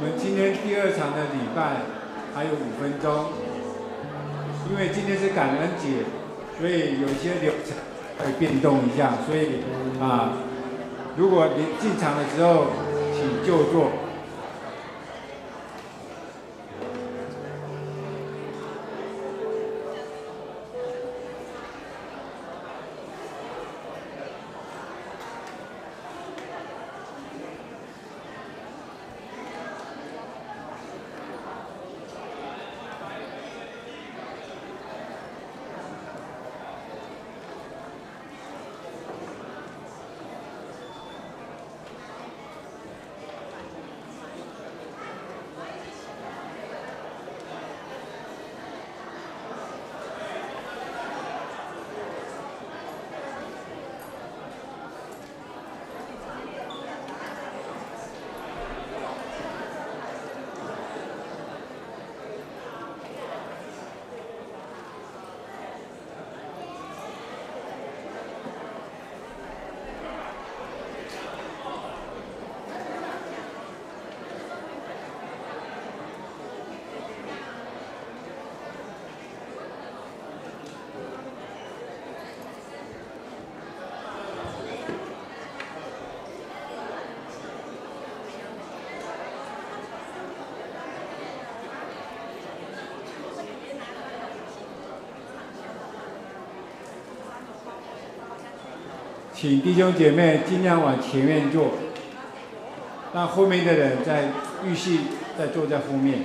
我们今天第二场的礼拜还有5分钟，因为今天是感恩节，所以有一些流程会变动一下，所以如果你进场的时候，请就坐。请弟兄姐妹尽量往前面坐，让后面的人在预习再坐在后面。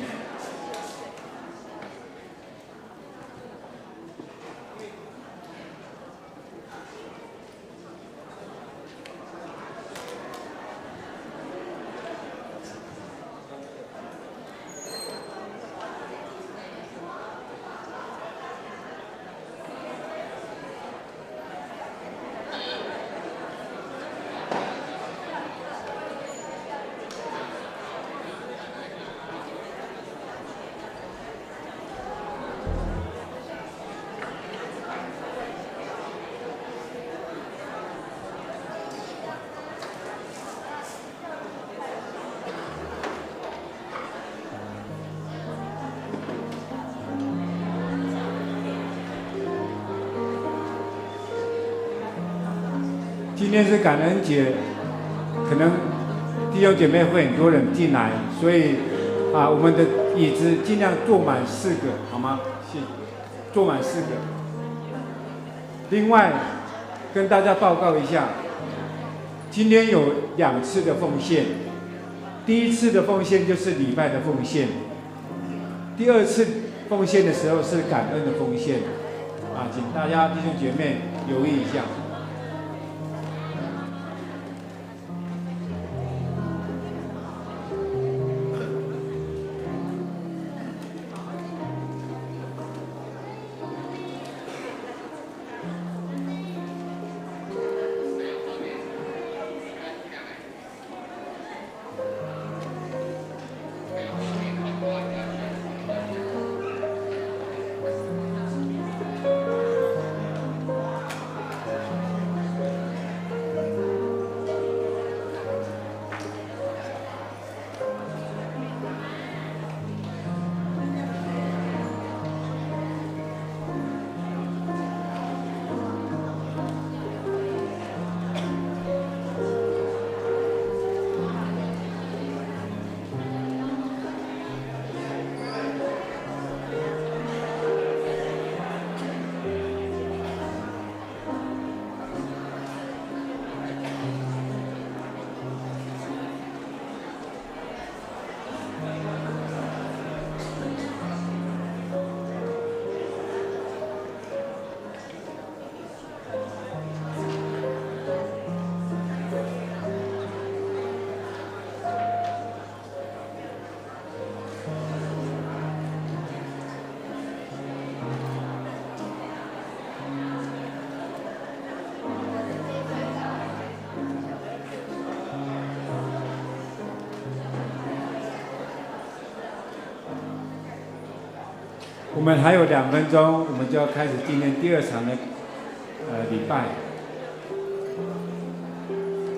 今天是感恩节，可能弟兄姐妹会很多人进来，所以我们的椅子尽量坐满4个，好吗？谢谢，坐满4个。另外，跟大家报告一下，今天有2次的奉献。第一次的奉献就是礼拜的奉献，第2次奉献的时候是感恩的奉献。请大家弟兄姐妹留意一下。我们还有2分钟，我们就要开始今天第2场的礼拜。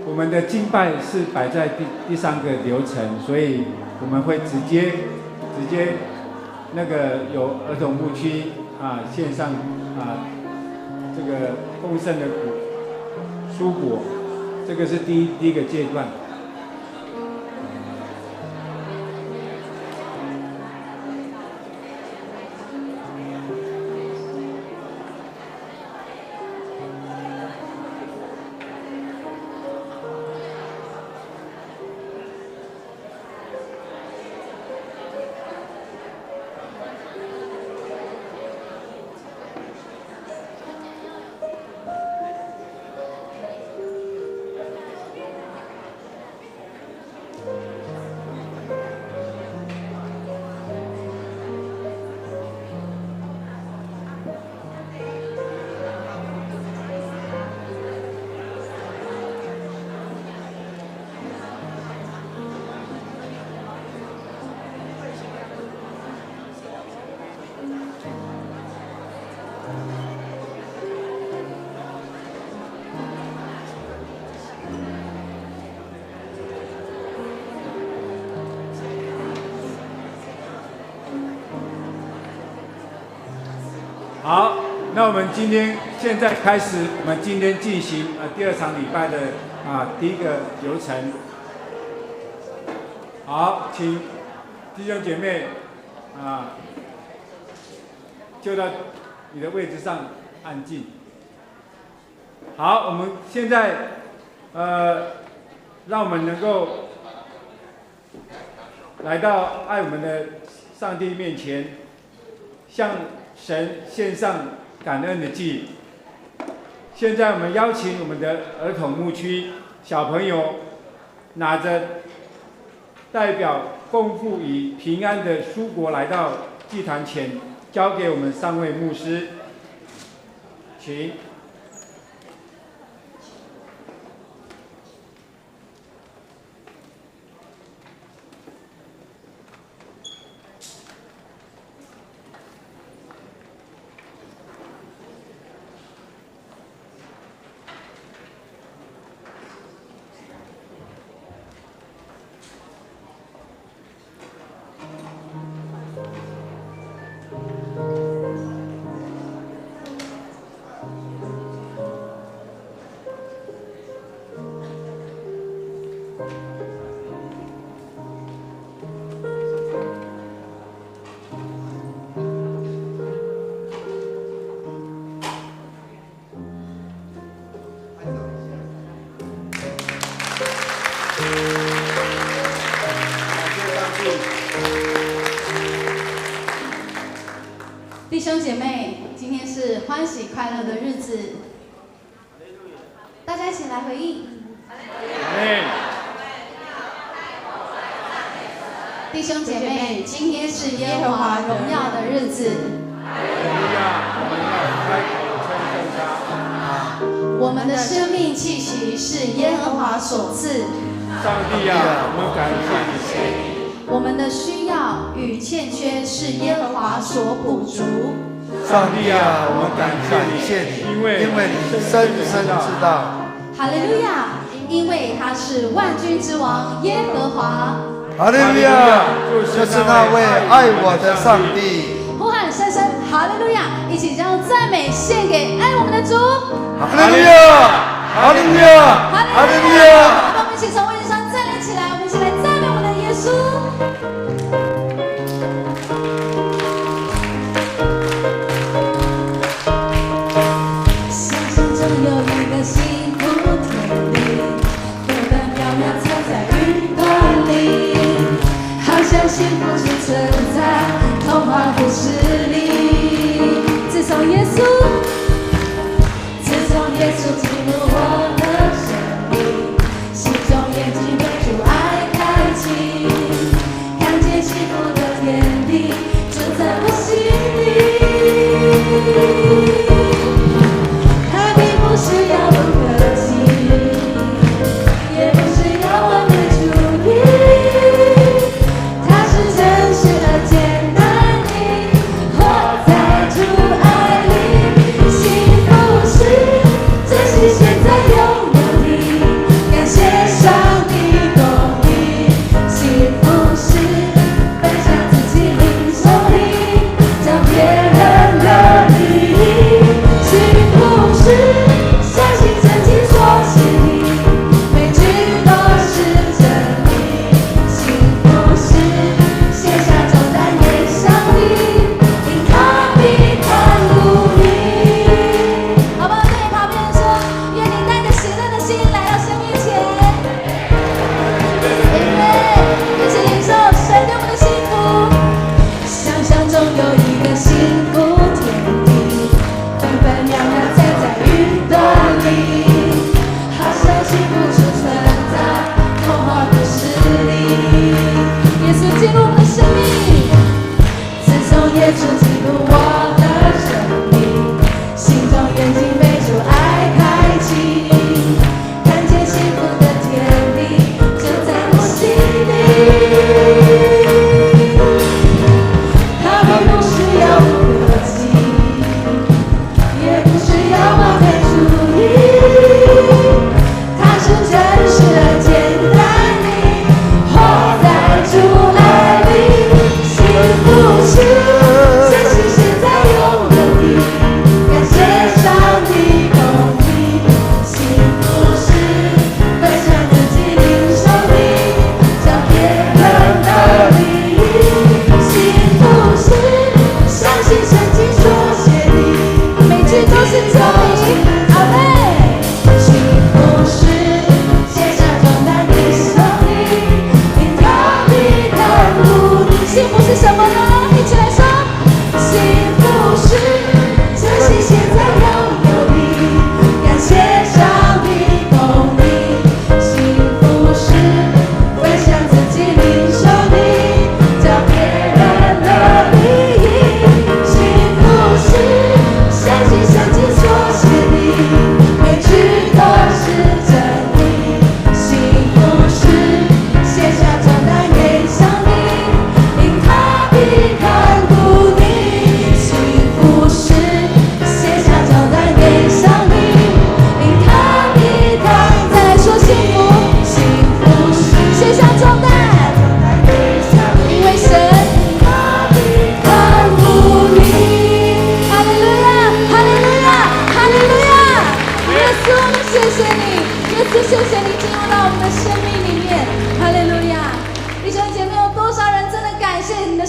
我们们的敬拜是摆在第三个流程，所以我们会直接那个有儿童牧区线上这个丰盛的蔬果，这个是第一个阶段。好，那我们现在开始，我们今天进行第二场礼拜的第一个流程。好，请弟兄姐妹就到你的位置上安静。好，我们现在让我们能够来到爱我们的上帝面前，向神献上感恩的祭。现在我们邀请我们的儿童牧区小朋友拿着代表共赴与平安的蔬果来到祭坛前，交给我们3位牧师，请。弟兄姐妹，今天是欢喜快乐的日子，大家一起来回应。弟兄姐妹，今天是耶和华荣耀的日子。我们的生命气息是耶和华所赐。上帝啊，我们感谢你。我们的需要与欠缺是耶和华所补足。上帝啊，我们感谢你，因为你深深知道。哈利路亚！因为他是万军之王耶和华。哈利路亚！就是那位爱我的上帝。呼喊声声哈利路亚！一起将赞美献给爱我们的主。哈利路亚！哈利路亚！哈利路亚！让我们一起从位置上站立起来，我们一起来赞美我们的耶稣。想象中有一个幸福天地，歌本渺渺藏在云端里，好像幸福只存在童话故事里。自从耶稣进入我的生命，心中眼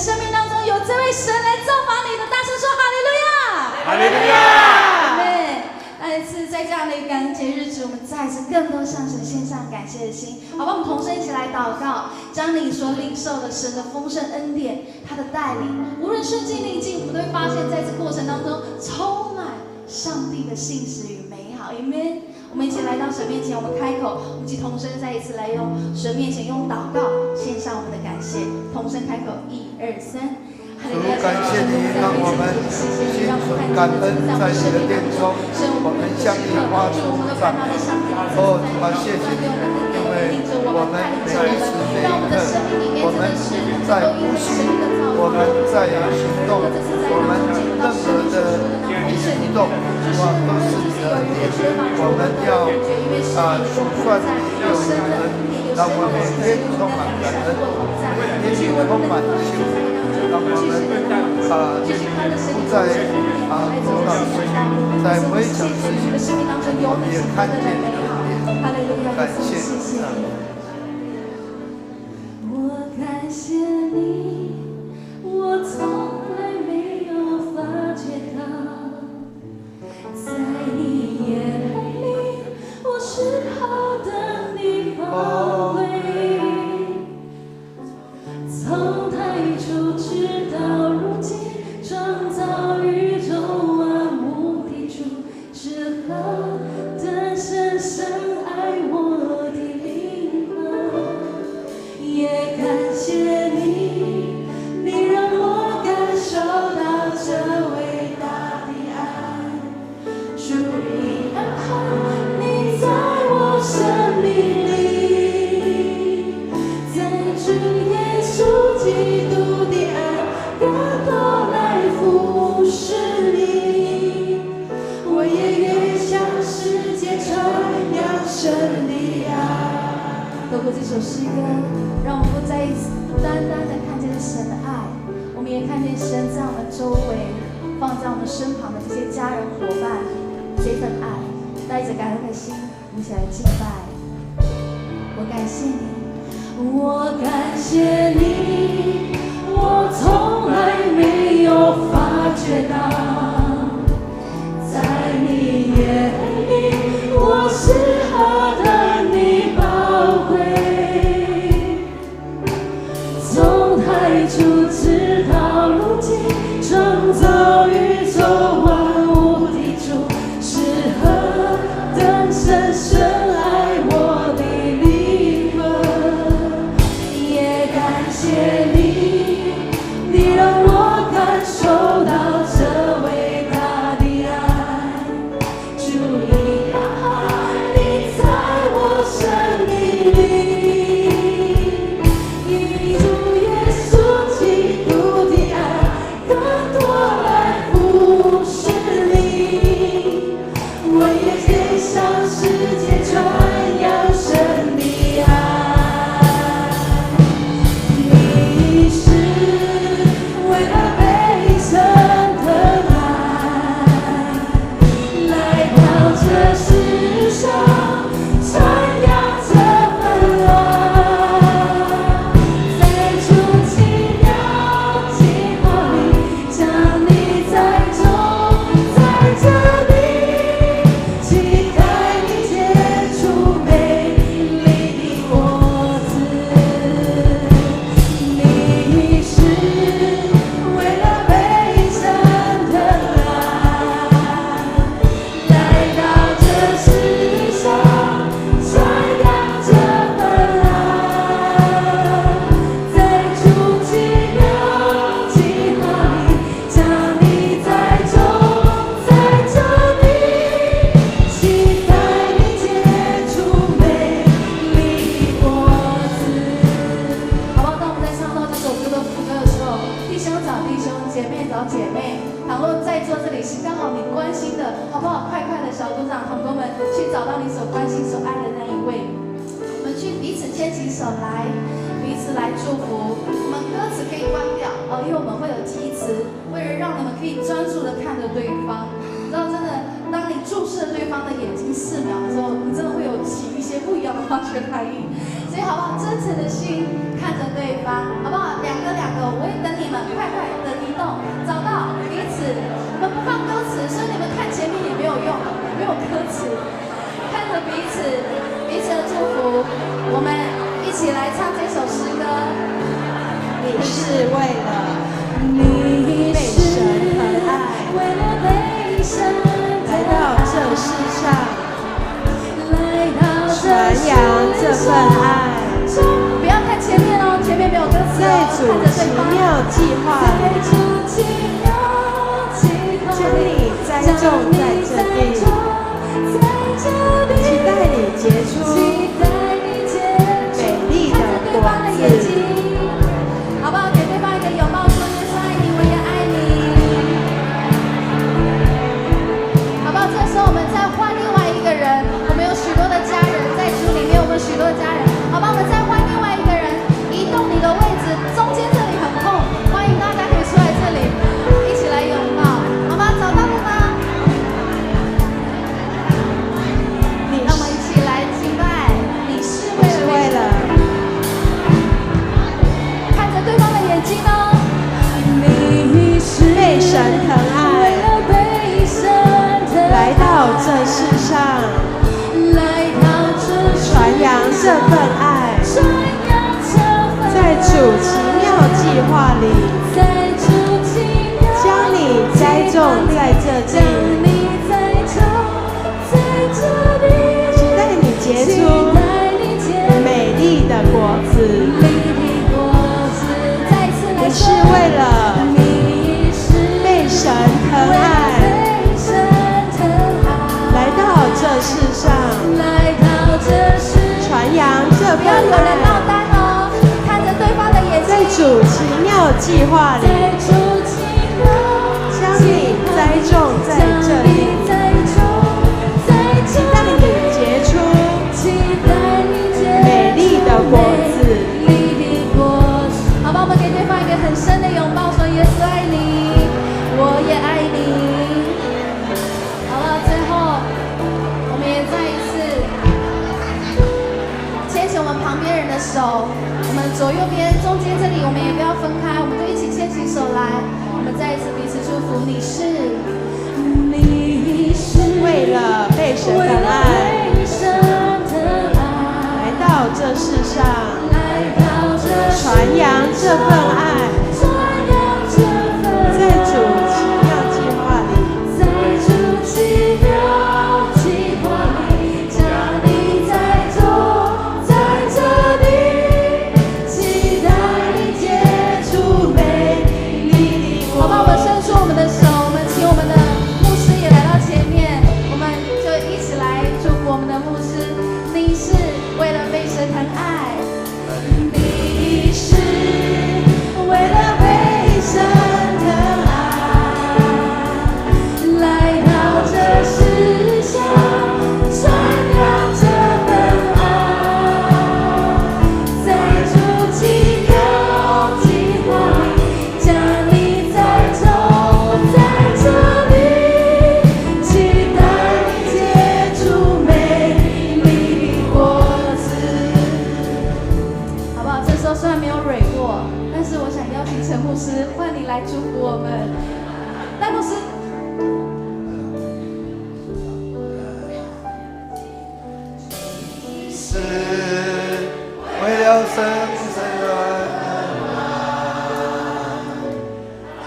生命当中有这位神来造访你的，大声说哈利路亚！哈利路亚！对，再一次在这样的一个感恩节日子，我们再一次更多向神献上感谢的心，好吧？我们同声一起来祷告，将你所领受的神的丰盛恩典，他的带领，无论顺境逆境，我们都会发现，在这过程当中充满上帝的信实与美好。Amen。我们一起来到神面前，我们开口，我们一起同声再一次来用神面前用祷告献上我们的感谢。同声开口，1、2、3。主，感谢你，让我们心存感恩，在你的殿中，我们向你发出赞美。哦，主啊，谢谢你，因为我们每一时每一刻，我们在呼吸，我们在行动，我们任何的行动，主啊，都是你的恩典。我们要数算你有恩，让我们每天充满感恩，每天充满幸福。让我们不再头脑思绪，在微小的事情，我们也看见你的脸。感谢你。我感谢你，我从来没有发觉到，在你眼里，我是好的，你宝贵。从太初直到如今，创造宇宙万物的主，是何等深深爱我的灵魂。也感谢你，你让我感受到这伟大的爱。主你恩厚，你在我生命里，在主耶稣基督的爱更多来服侍你，我也愿向世界传扬神的爱。透过这首诗歌，让我们不再单单的看见神的爱，我们也看见神在我们周围，放在我们身旁的这些家人伙伴，这份爱，带着感恩的心，我们一起来敬拜。我感谢你，我感谢你，我从来没有发觉到，在你眼里，我是何等的宝贵。从太初直到如今，创造宇宙万物的主，是何等深深爱我的灵魂。也感谢你，你让我感受到这伟大的爱。主你爱，你在我生命里，以主耶稣基督的爱更多来服侍你，我也可以向世界传扬神的爱。你是为了被神的爱，来到这世上传扬这份爱，在主奇妙计划里将你栽种在这里，期待你结出美丽的果子。你是为了被神的爱，来到这世上传扬这份爱，在主奇妙计划里将你栽种在这里，期待你结出美丽的果子。好不好？当我们在唱到这首歌的副歌的时候，弟兄找弟兄，姐妹找姐妹，倘若在座这里是刚好你关心的，好不好？快快的小组长同工们去找到你所关心、所爱的那一位，我们去彼此牵起手来，彼此来祝福。我们歌词可以关掉哦，因为我们会有题词，为了让你们可以专注的看着对方。你知道，真的，当你注视对方的眼睛4秒的时候，你真的会有起一些不一样的化学反应。所以好不好？真诚的心看着对方，好不好？两个，我会等你们，快的移动，找到彼此。我们不放歌词，所以你们看前面也没有用，没有歌词。看着彼此的祝福，我们一起来唱这首诗歌。你是为了被神疼爱，为了被神来到这世上，来到传扬这份爱。不要看前面哦，前面没有歌词在哦，主奇妙计划里，将你栽种在这地，期待你结出美丽的果子。好不好？给对方一个拥抱，说耶稣爱你，我也爱你。好不好？这时候我们再换另外一个人，我们有许多的家人在主里面，我们许多的家人，好不好？我们再换另外一个人，移动你的位置，中间这里很空，欢迎大家可以出来这里，一起来拥抱，好吗？找到了吗？让我们一起来敬拜，你是为了看着对方的眼睛哦，你是被神疼爱，来到这世上，传扬这份爱，在主奇妙计划里，将你栽种在这地，期待你结出美丽的果子。你是为了被神疼爱，来到这世上，传扬这份不要有人落爱，单哦，看着对方的眼睛，在主奇妙计划里，将你栽种在这里，期待你结出美丽的果子。好吧，我们给对方一个很深的拥抱，说耶稣爱你，我也爱你。好了，最后我们也再一次牵起我们旁边人的手，我们左右边、中间这里，我们也不要分开，我们就一起牵起手来，我们再一次彼此祝福。你是为了被神疼爱，来到这世上，传扬这份爱，在主奇妙计划里，将你栽种在这里，期待你结出美丽的果子。好吧，我们伸出我们的手，我们请我们的牧师也来到前面，我们就一起来祝福我们的牧师。你是为了被神疼爱，你是为了被神疼爱，来到这世上，传扬这份爱，在主奇妙计划里，将你栽种在这里，期待你结出美丽的果子。好不好？这时候虽然没有蕊过，但是我想邀请陈牧师换你来祝福我们。赖牧师，是为了生生人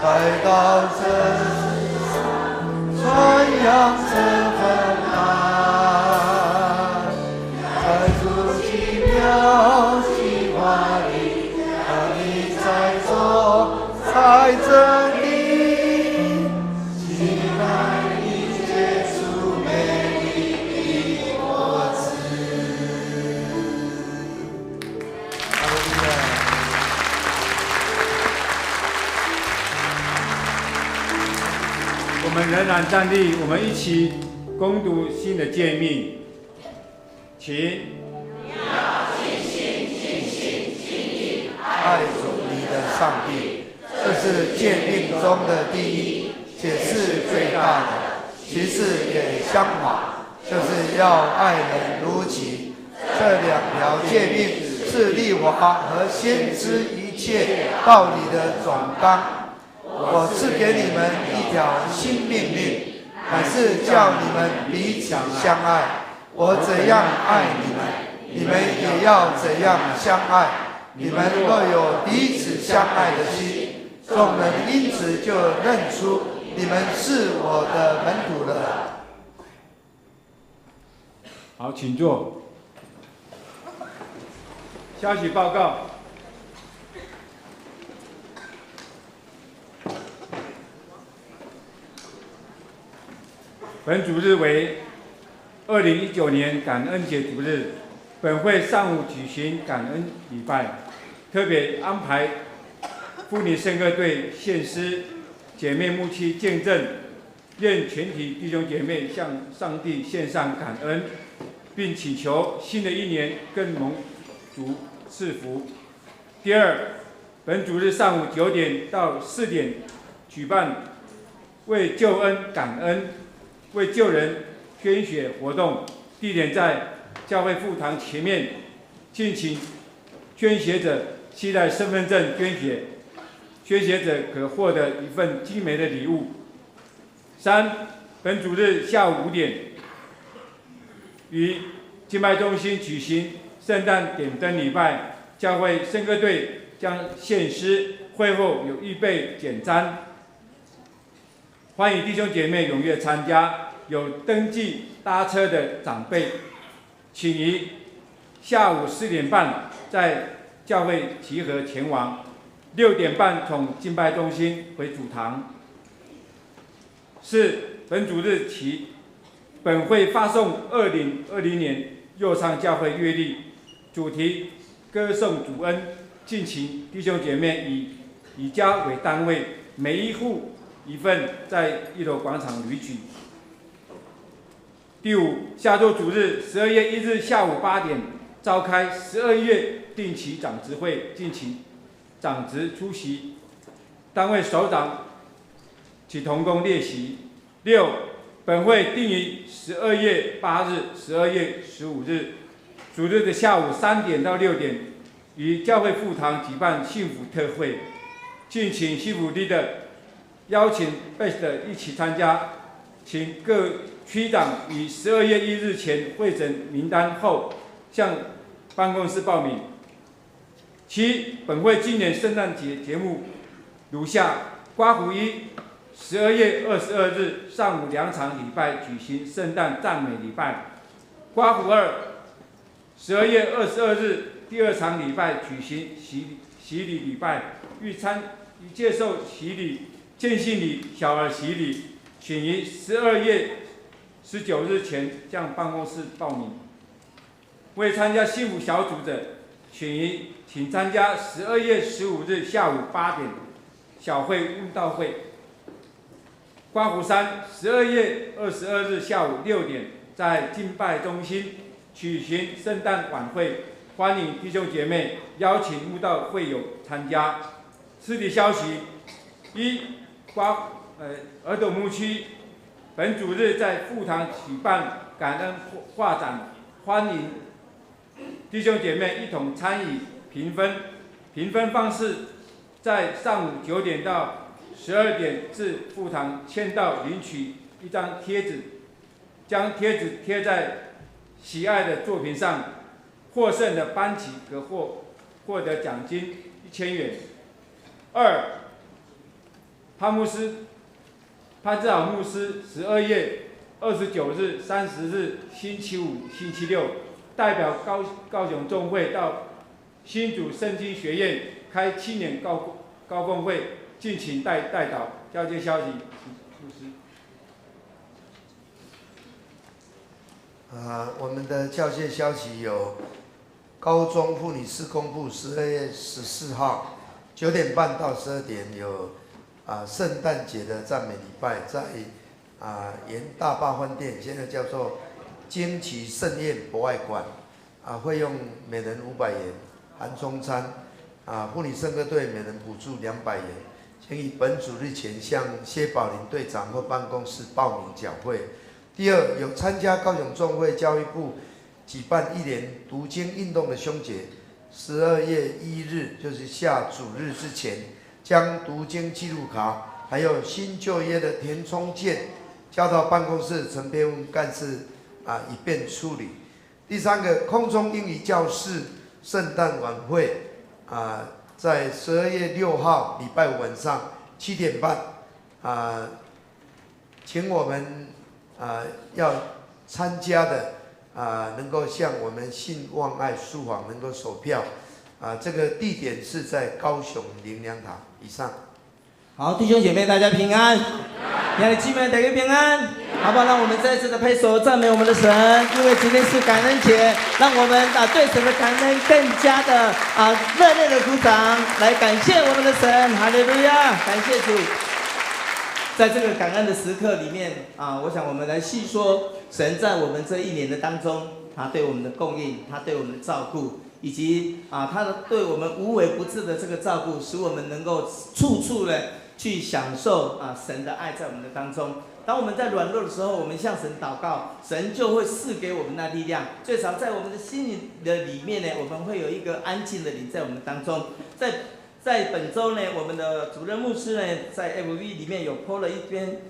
来到这世上，传扬这份爱，在主奇妙计划里，让你栽种在这里，期待你结出美丽的果子。哈利路亚。我们仍然站立，我们一起攻读新的诫命，请。爱主你的上帝，这是诫命中的第一，且是最大的。其次也相仿，就是要爱人如己。这两条诫命是律法和先知一切道理的总纲。我赐给你们一条新命令，乃是叫你们彼此相爱。我怎样爱你们，你们也要怎样相爱。你们若有彼此相爱的心，众人因此就认出你们是我的门徒了。好，请坐。消息报告。本主日为2019年感恩节主日，本会上午举行感恩礼拜，特别安排妇女圣歌队献诗、姐妹牧区见证，愿全体弟兄姐妹向上帝献上感恩，并祈求新的一年更蒙主赐福。第二，本主日上午9点到4点举办为救恩感恩、为救人捐血活动，地点在教会副堂前面，敬请捐血者携带身份证捐血，捐血者可获得一份精美的礼物。三，本主日下午5点，于敬拜中心举行圣诞点灯礼拜，教会圣歌队将献诗，会后有预备简餐，欢迎弟兄姐妹踊跃参加。有登记搭车的长辈，请于下午4点半在教会集合前往，6点半从敬拜中心回主堂。4. 本主日起，本会发送2020年右上教会月历，主题歌颂主恩，敬请弟兄姐妹以家为单位，每一户一份，在1楼广场领取。第5，下周主日12月1日下午8点召开12月定期长执会，敬请长执出席，单位首长及同工列席。6，本会定于12月8日、12月15日主日的下午3点到6点，于教会副堂举办幸福特会，敬请幸福leader邀请 best 一起参加，请各区长于12月1日前汇整名单后，向办公室报名。7. 本会今年圣诞节节目如下：刮胡1 12月22日上午2场礼拜举行圣诞赞美礼拜；刮胡2 12月22日第2场礼拜举行洗礼礼拜，欲接受洗礼、见信礼、小儿洗礼，请于12月19日前向办公室报名。未参加幸福小组者，请参加12月15日下午8点小会悟道会。刮胡3 12月22日下午6点在敬拜中心举行圣诞晚会，欢迎弟兄姐妹邀请悟道会友参加。实体消息：1. 儿童牧区本主日在副堂举办感恩画展，欢迎弟兄姐妹一同参与评分。评分方式在上午9点到12点至副堂签到领取一张贴纸，将贴纸贴在喜爱的作品上，获胜的班级可获得奖金1000元。2. 潘志豪牧师12月29日、30日星期五、星期六代表高雄众会到新竹圣经学院开青年高峰会，敬请代祷。交接消息，牧师。我们的教谢消息有：高中妇女事工部12月14号9点半到12点有圣诞节的赞美礼拜，在沿大坝饭店，现在叫做惊奇盛宴博爱馆，会用每人500元含中餐，妇女圣歌队每人补助200元，请于本主日前向谢宝林队长或办公室报名缴会。第2，有参加高雄众会教育部举办1年读经运动的兄姐， 12月1日，就是下主日之前，将读经记录卡还有新旧约的填充件交到办公室陈培文干事以便处理。第3个，空中英语教室圣诞晚会在12月6号礼拜五晚上7点半请我们要参加的能够向我们信望爱书房能够守票这个地点是在高雄灵粮堂。以上。好，弟兄姐妹，大家平安，亲爱的姊妹，大家平安，好不好？让我们再次的拍手赞美我们的神，因为今天是感恩节，让我们对神的感恩更加的热烈的鼓掌，来感谢我们的神，哈利路亚，感谢主。在这个感恩的时刻里面我想我们来细说神在我们这一年的当中，他对我们的供应，他对我们的照顾，以及他对我们无微不至的这个照顾，使我们能够处处的去享受神的爱在我们的当中。当我们在软弱的时候，我们向神祷告，神就会赐给我们那力量。最少在我们的心灵的里面呢，我们会有一个安静的灵在我们当中。在本周呢，我们的主任牧师呢，在 FB 里面有 po 了一篇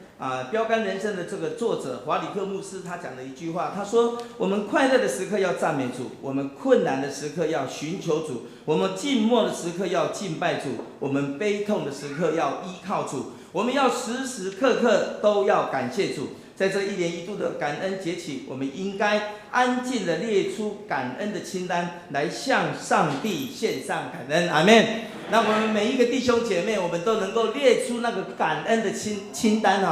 标杆人生的这个作者华里克牧师他讲的一句话，他说：我们快乐的时刻要赞美主，我们困难的时刻要寻求主，我们静默的时刻要敬拜主，我们悲痛的时刻要依靠主，我们要时时刻刻都要感谢主。在这一年一度的感恩节期，我们应该安静的列出感恩的清单，来向上帝献上感恩。阿们。那我们每一个弟兄姐妹，我们都能够列出那个感恩的清单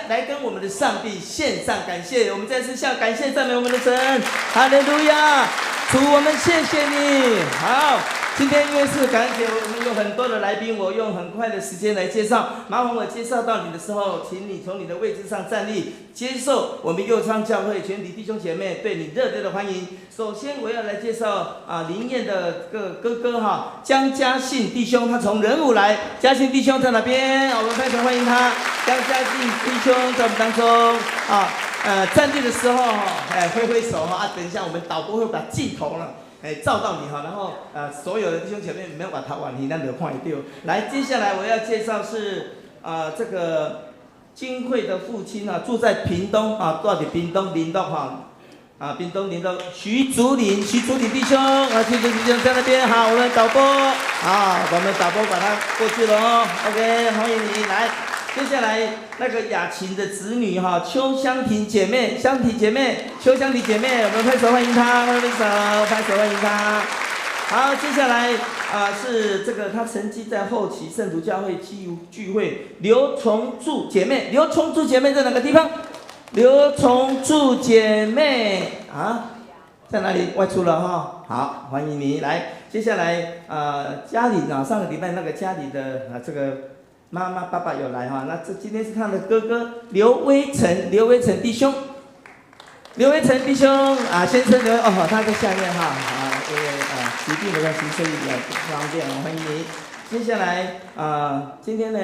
来跟我们的上帝献上感谢。我们再次向感谢赞美我们的神，哈利路亚！主，我们谢谢你。好，今天因为是感恩节，我们有很多的来宾，我用很快的时间来介绍。麻烦我介绍到你的时候，请你从你的位置上站立，接受我们右昌教会全体弟兄姐妹对你热烈的欢迎。首先我要来介绍灵验的哥哥江嘉信弟兄，他从仁武来。嘉信弟兄在哪边？我们非常欢迎他。江嘉信弟兄在我们当中站立的时候挥挥手等一下我们导播会把镜头照到你然后所有的弟兄姐妹不要把头往你那里看掉。来，接下来我要介绍是这个金惠的父亲住在屏东住在屏东林道屏东林道徐竹林弟兄徐竹林弟兄在那边。好，我们导播我们导播把他过去了OK， 欢迎你来。接下来那个雅琴的子女邱香婷姐妹，邱香婷姐妹，我们拍手欢迎她，拍手欢迎她。好，接下来是这个她曾经在后期圣徒教会聚会刘崇柱姐妹在哪个地方？刘崇柱姐妹在哪里？外出了好，欢迎你来。接下来家里上个礼拜那个家里的这个妈妈爸爸有来那今天是他的哥哥刘威成弟兄，先生他在下面因为疾病的关系，所以不方便，欢迎你。接下来今天呢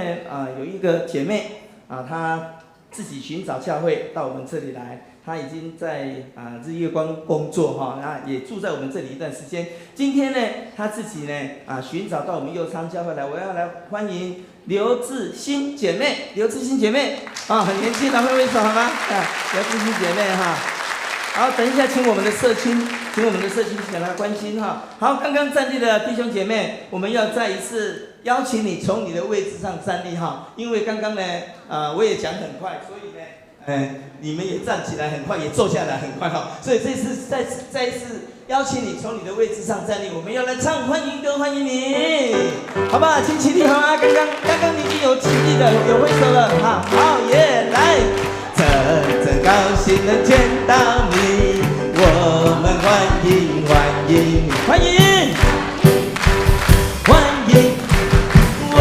有一个姐妹她自己寻找教会到我们这里来，她已经在日月光工作也住在我们这里一段时间。今天呢她自己呢寻找到我们右昌教会来，我要来欢迎刘志新姐妹很年轻的，挥挥手好吗？刘志新姐妹好，等一下请我们的社青请来关心好，刚刚站立的弟兄姐妹，我们要再一次邀请你从你的位置上站立因为刚刚呢我也讲很快，所以呢你们也站起来很快，也坐下来很快所以这次再一次邀请你从你的位置上站立，我们要来唱欢迎歌，欢迎你，好不好？请起立好吗？刚刚你已经有起立的，有挥手了好耶，来，真高兴能见到你，我们欢迎，我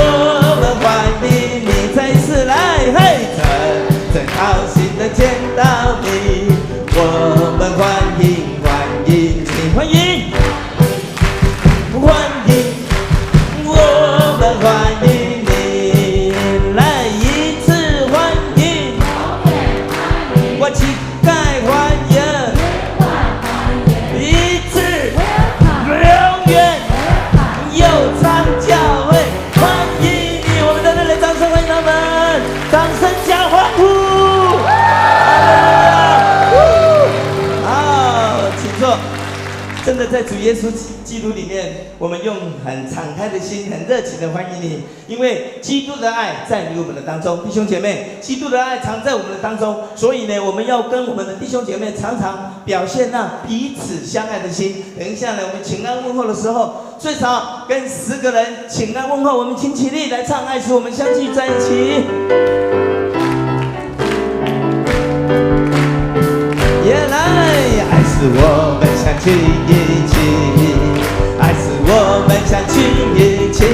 们欢迎你再次来，真高兴能见到你，我们欢迎，我们欢迎你，来一次欢迎，我乞丐欢迎，一次。在主耶稣基督里面，我们用很敞开的心、很热情的欢迎你，因为基督的爱在于我们的当中，弟兄姐妹，基督的爱常在我们的当中，所以呢，我们要跟我们的弟兄姐妹常常表现那彼此相爱的心。等一下呢，我们请安问候的时候，最少跟10个人请安问候，我们请起立来唱《爱使我们相聚在一起》。也来，爱使我们相聚一起，爱使我们相聚一起。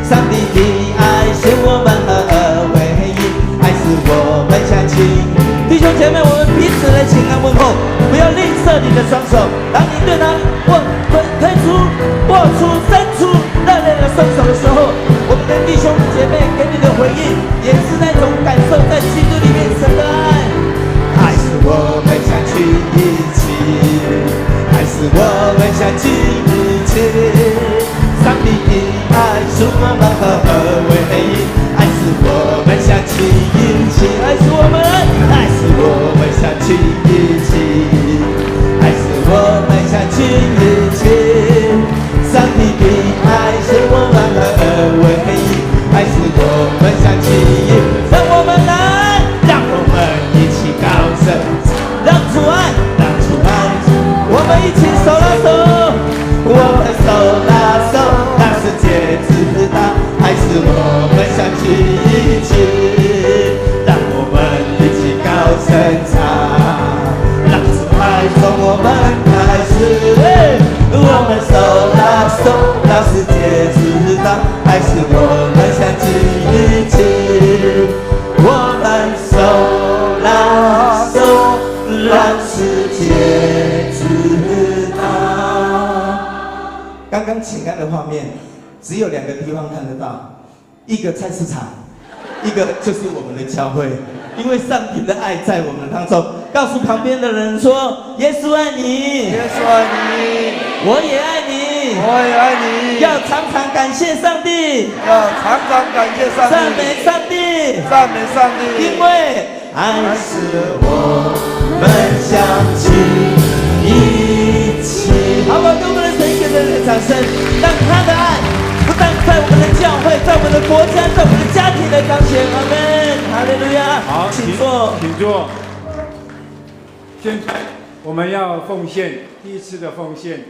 上帝的爱使我们合而为一，爱使我们相聚。弟兄姐妹，我们彼此来请安问候，不要吝啬你的双手。当你对他推出、握出、伸出热烈的双手的时候，我们的弟兄姐妹给你的回应，也是那种感受在基督里面神的爱。爱使我们相聚一起，爱使我们相聚一起。上帝的爱使我们合而为一，爱使我们相聚一起，爱使我们相聚一起，爱使我们相聚一起。上帝的爱使我们合而为一，爱使我们相聚一起。让我们来，让我们一起高声，让主爱，我们一起手拉手，我们手拉手，让世界知道，爱使我们相聚一起。让我们一起高声唱，让主爱从我们开始。我们手拉手，让世界知道，爱使我们相聚一起。我们手拉手，让世界知道。刚刚请安的画面，只有2个地方看得到，一个菜市场，一个就是我们的教会。因为上帝的爱在我们当中，告诉旁边的人说：耶稣爱你，耶稣爱你，我也爱你，我也爱你。要常常感谢上帝，要常常感谢上帝，赞美上帝，赞美上帝。因为爱使我们相聚一起。好，我们给我们的神一个热烈的掌声，让他的爱不但在我们的教会，在我们的国家，在我们的家庭来彰显。阿门。哈利路亚。好，请坐，请坐。现在我们要奉献第一次的奉献，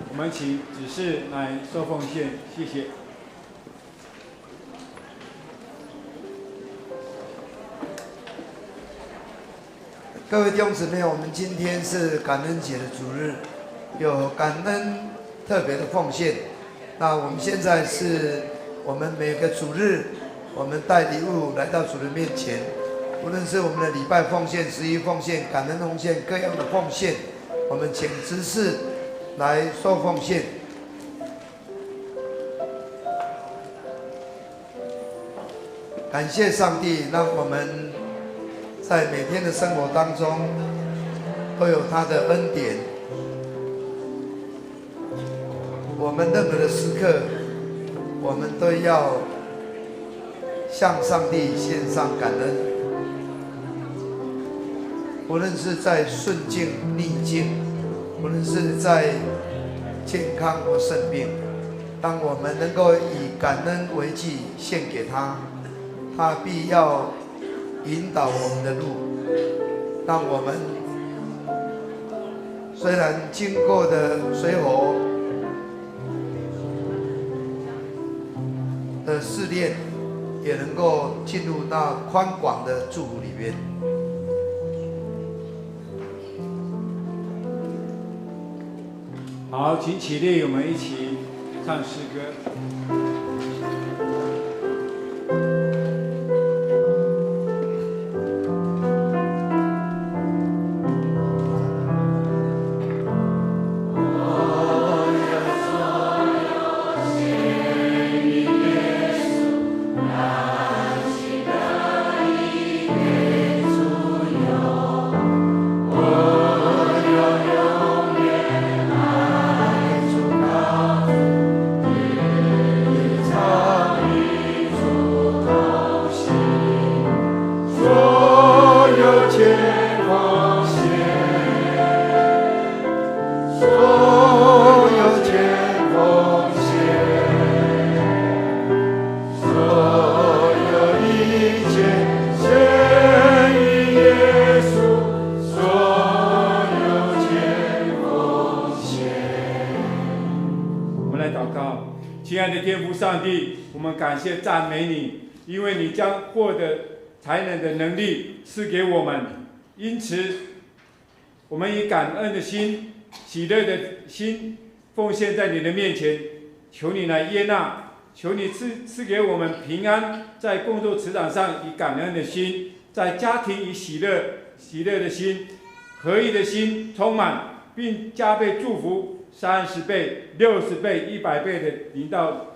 我们请指示来收奉献，谢谢。各位弟兄姊妹，我们今天是感恩节的主日，有感恩特别的奉献。那我们现在是我们每个主日，我们带礼物来到主人面前，无论是我们的礼拜奉献、11奉献、感恩奉献，各样的奉献，我们请执事来收奉献。感谢上帝，让我们在每天的生活当中都有他的恩典。我们任何的时刻，我们都要向上帝献上感恩。无论是在顺境逆境，无论是在健康或生病，当我们能够以感恩为祭献给他，他必要引导我们的路，让我们虽然经过的水火的试炼，也能够进入那宽广的祝福里面。好，请起立，我们一起唱诗歌。亲爱的天父上帝，我们感谢赞美你，因为你将获得才能的能力赐给我们，因此我们以感恩的心、喜乐的心奉献在你的面前，求你来悦纳，求你赐给我们平安，在工作职场上以感恩的心，在家庭以喜乐的心、合一的心充满，并加倍祝福30倍、60倍、100倍的临到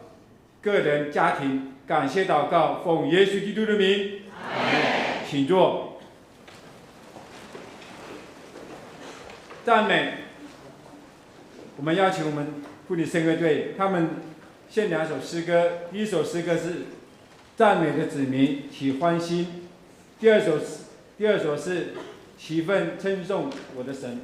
个人家庭。感谢祷告，奉耶稣基督的名，请坐。赞美。我们邀请我们妇女圣歌队，他们献2首诗歌。第一首诗歌是赞美的子民起欢心，第二首是齐奋称颂我的神。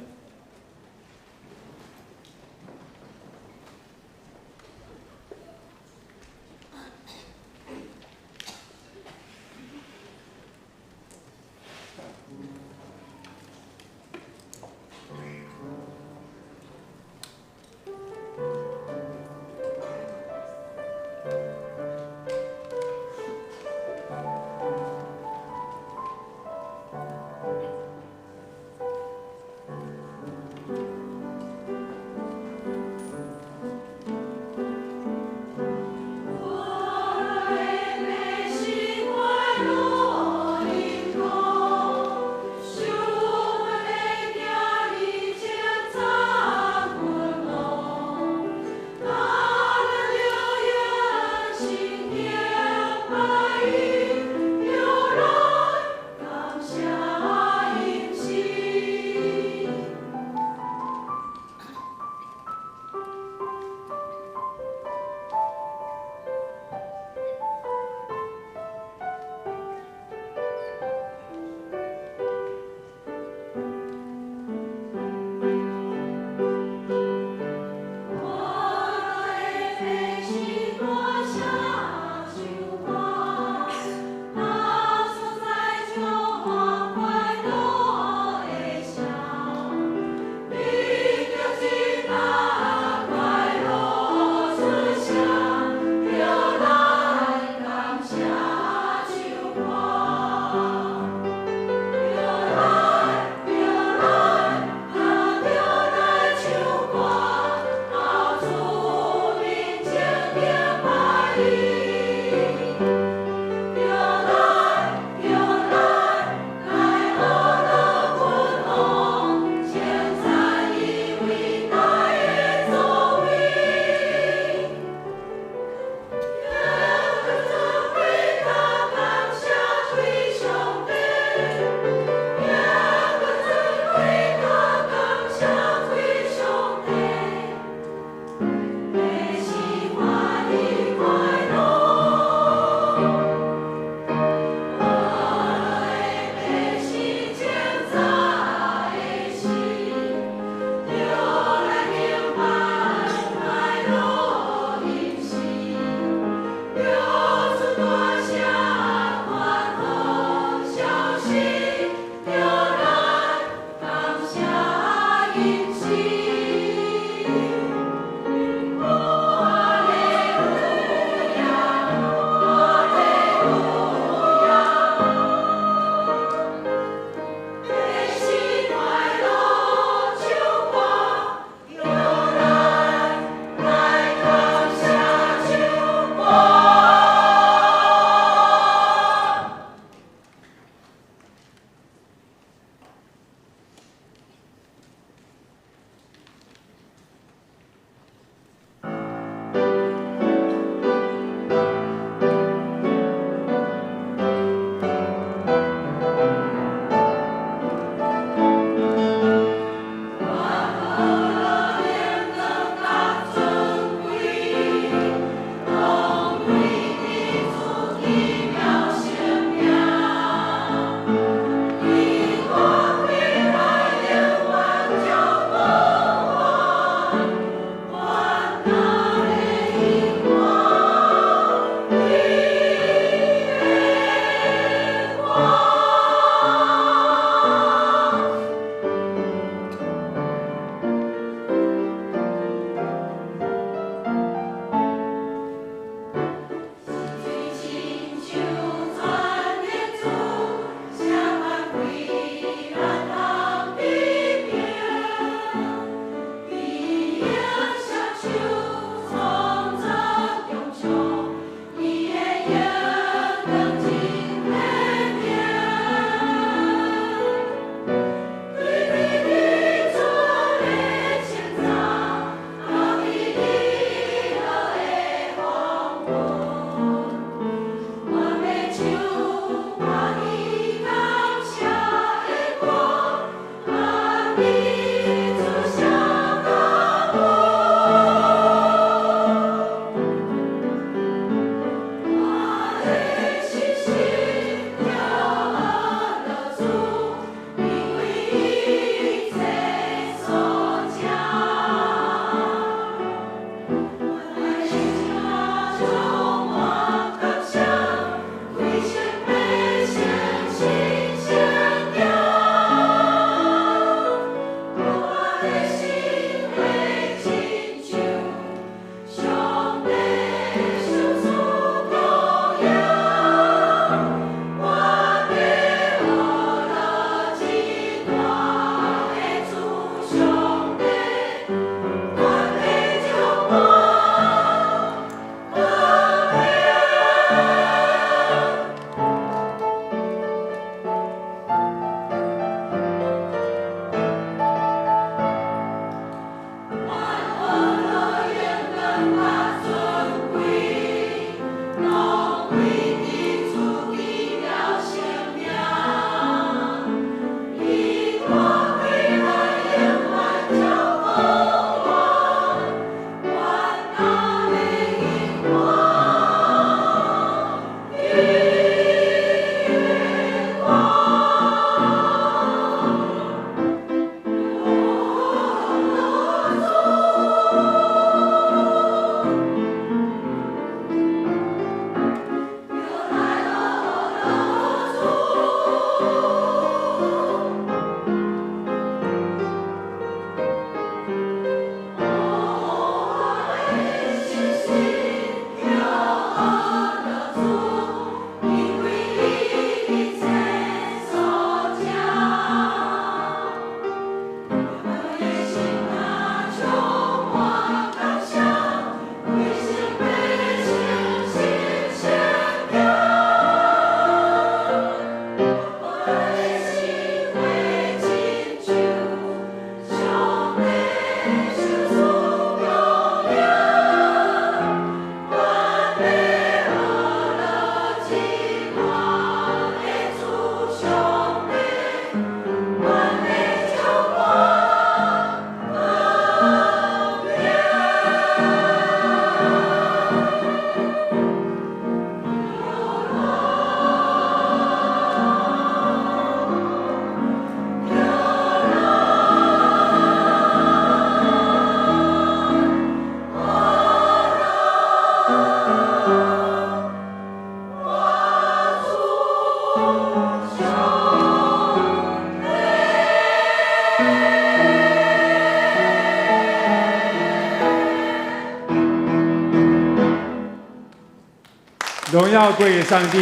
荣耀归给上帝，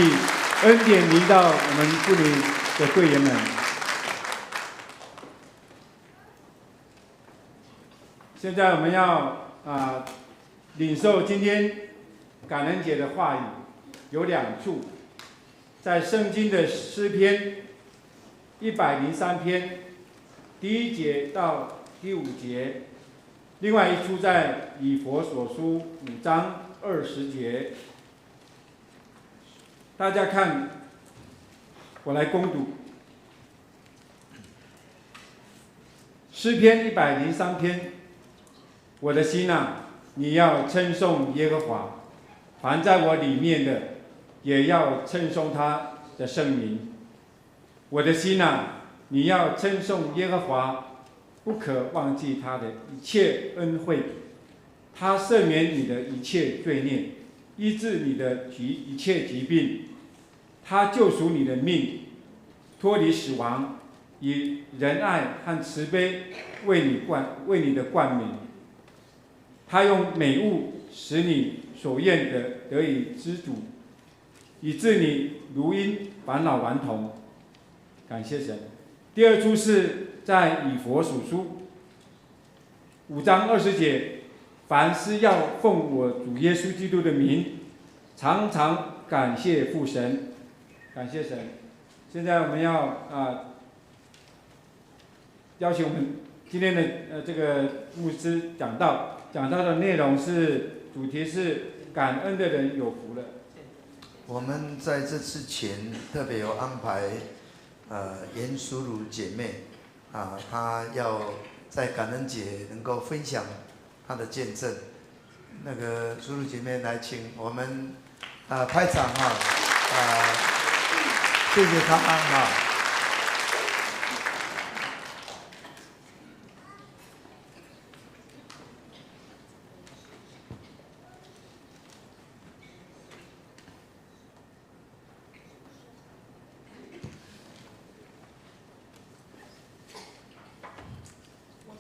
恩典临到我们部里的队员们。现在我们要领受今天感恩节的话语，有2处，在圣经的诗篇103篇第1节到第5节，另外一处在以弗所书5章20节。大家看，我来攻读诗篇103篇。我的心啊，你要称颂耶和华，凡在我里面的，也要称颂他的圣名。我的心啊，你要称颂耶和华，不可忘记他的一切恩惠。他赦免你的一切罪孽，医治你的一切疾病。他救赎你的命，脱离死亡，以仁爱和慈悲为你的冠冕。他用美物使你所愿的得以知足，以致你如因返老还童。感谢神。第2处是在以弗所书5章20节，凡事要奉我主耶稣基督的名，常常感谢父神。感谢神。现在我们要邀请我们今天的这个牧师讲道的内容是主题是感恩的人有福了。我们在这之前特别有安排，严淑如姐妹她要在感恩节能够分享她的见证。那个淑如姐妹来，请我们拍掌谢谢她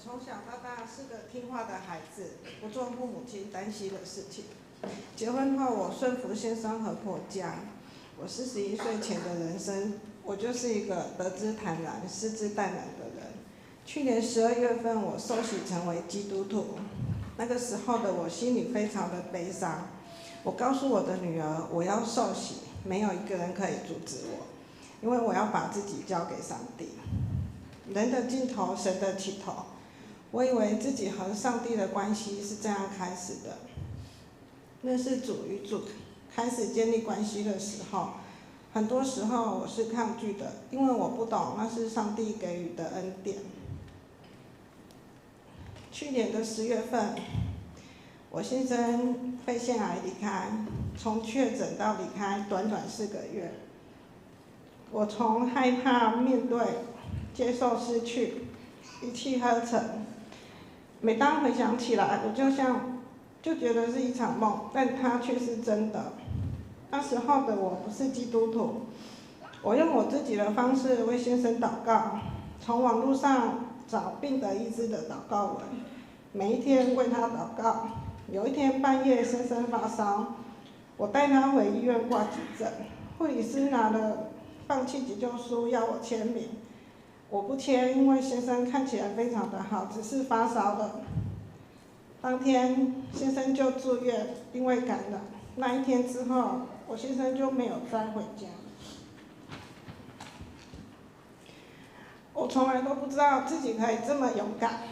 从小到大是个听话的孩子，不做父母亲担心的事情。结婚后，我顺服先生和婆家。我41岁前的人生，我就是一个得之坦然、失之淡然的人。去年12月份，我受洗成为基督徒。那个时候的我心里非常的悲伤。我告诉我的女儿，我要受洗，没有一个人可以阻止我，因为我要把自己交给上帝。人的尽头，神的起头。我以为自己和上帝的关系是这样开始的，认识主与主，开始建立关系的时候，很多时候我是抗拒的，因为我不懂那是上帝给予的恩典。去年的10月份，我先生肺腺癌离开，从确诊到离开短短4个月，我从害怕面对、接受失去，一气呵成。每当回想起来，我就觉得是一场梦，但它却是真的。那时候的我不是基督徒，我用我自己的方式为先生祷告，从网络上找病得医治的祷告文，每一天为他祷告。有一天半夜，先生发烧，我带他回医院挂急诊，护理师拿了放弃急救书要我签名。我不签，因为先生看起来非常的好，只是发烧了。当天先生就住院，因为感染。那一天之后，我先生就没有再回家。我从来都不知道自己可以这么勇敢，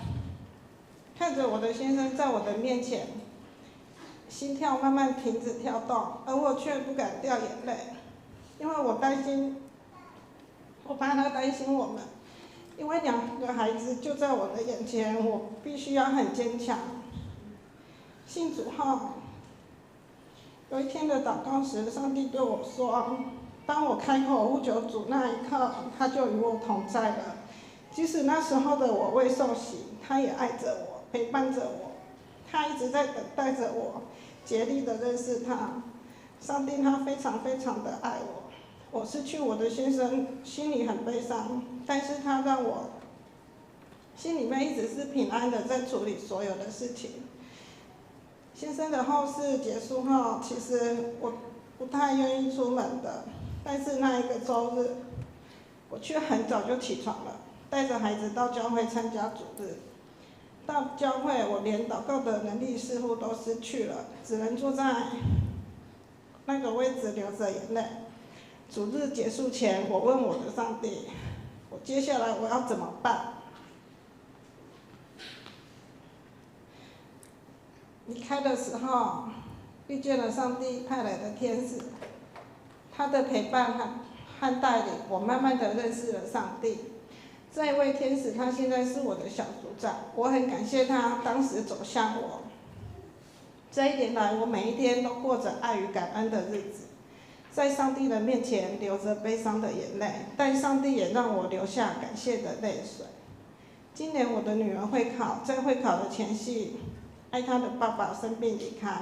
看着我的先生在我的面前，心跳慢慢停止跳动，而我却不敢掉眼泪，因为我怕他担心我们。因为2个孩子就在我的眼前，我必须要很坚强。信主后，有一天的祷告时，上帝对我说：“当我开口呼求主那一刻，他就与我同在了。即使那时候的我未受洗，他也爱着我，陪伴着我，他一直在等待着我，竭力的认识他。上帝他非常非常的爱我。我失去我的先生，心里很悲伤，但是他让我心里面一直是平安的，在处理所有的事情。先生的后事结束后，其实我不太愿意出门的，但是那一个周日，我却很早就起床了，带着孩子到教会参加主日。到教会，我连祷告的能力似乎都失去了，只能坐在那个位置流着眼泪。主日结束前，我问我的上帝，我接下来我要怎么办？离开的时候，遇见了上帝派来的天使，他的陪伴和带领，我慢慢的认识了上帝。这一位天使，他现在是我的小组长，我很感谢他当时走向我。这一年来，我每一天都过着爱与感恩的日子，在上帝的面前流着悲伤的眼泪，但上帝也让我流下感谢的泪水。今年我的女儿会考，在会考的前夕，爱她的爸爸生病离开，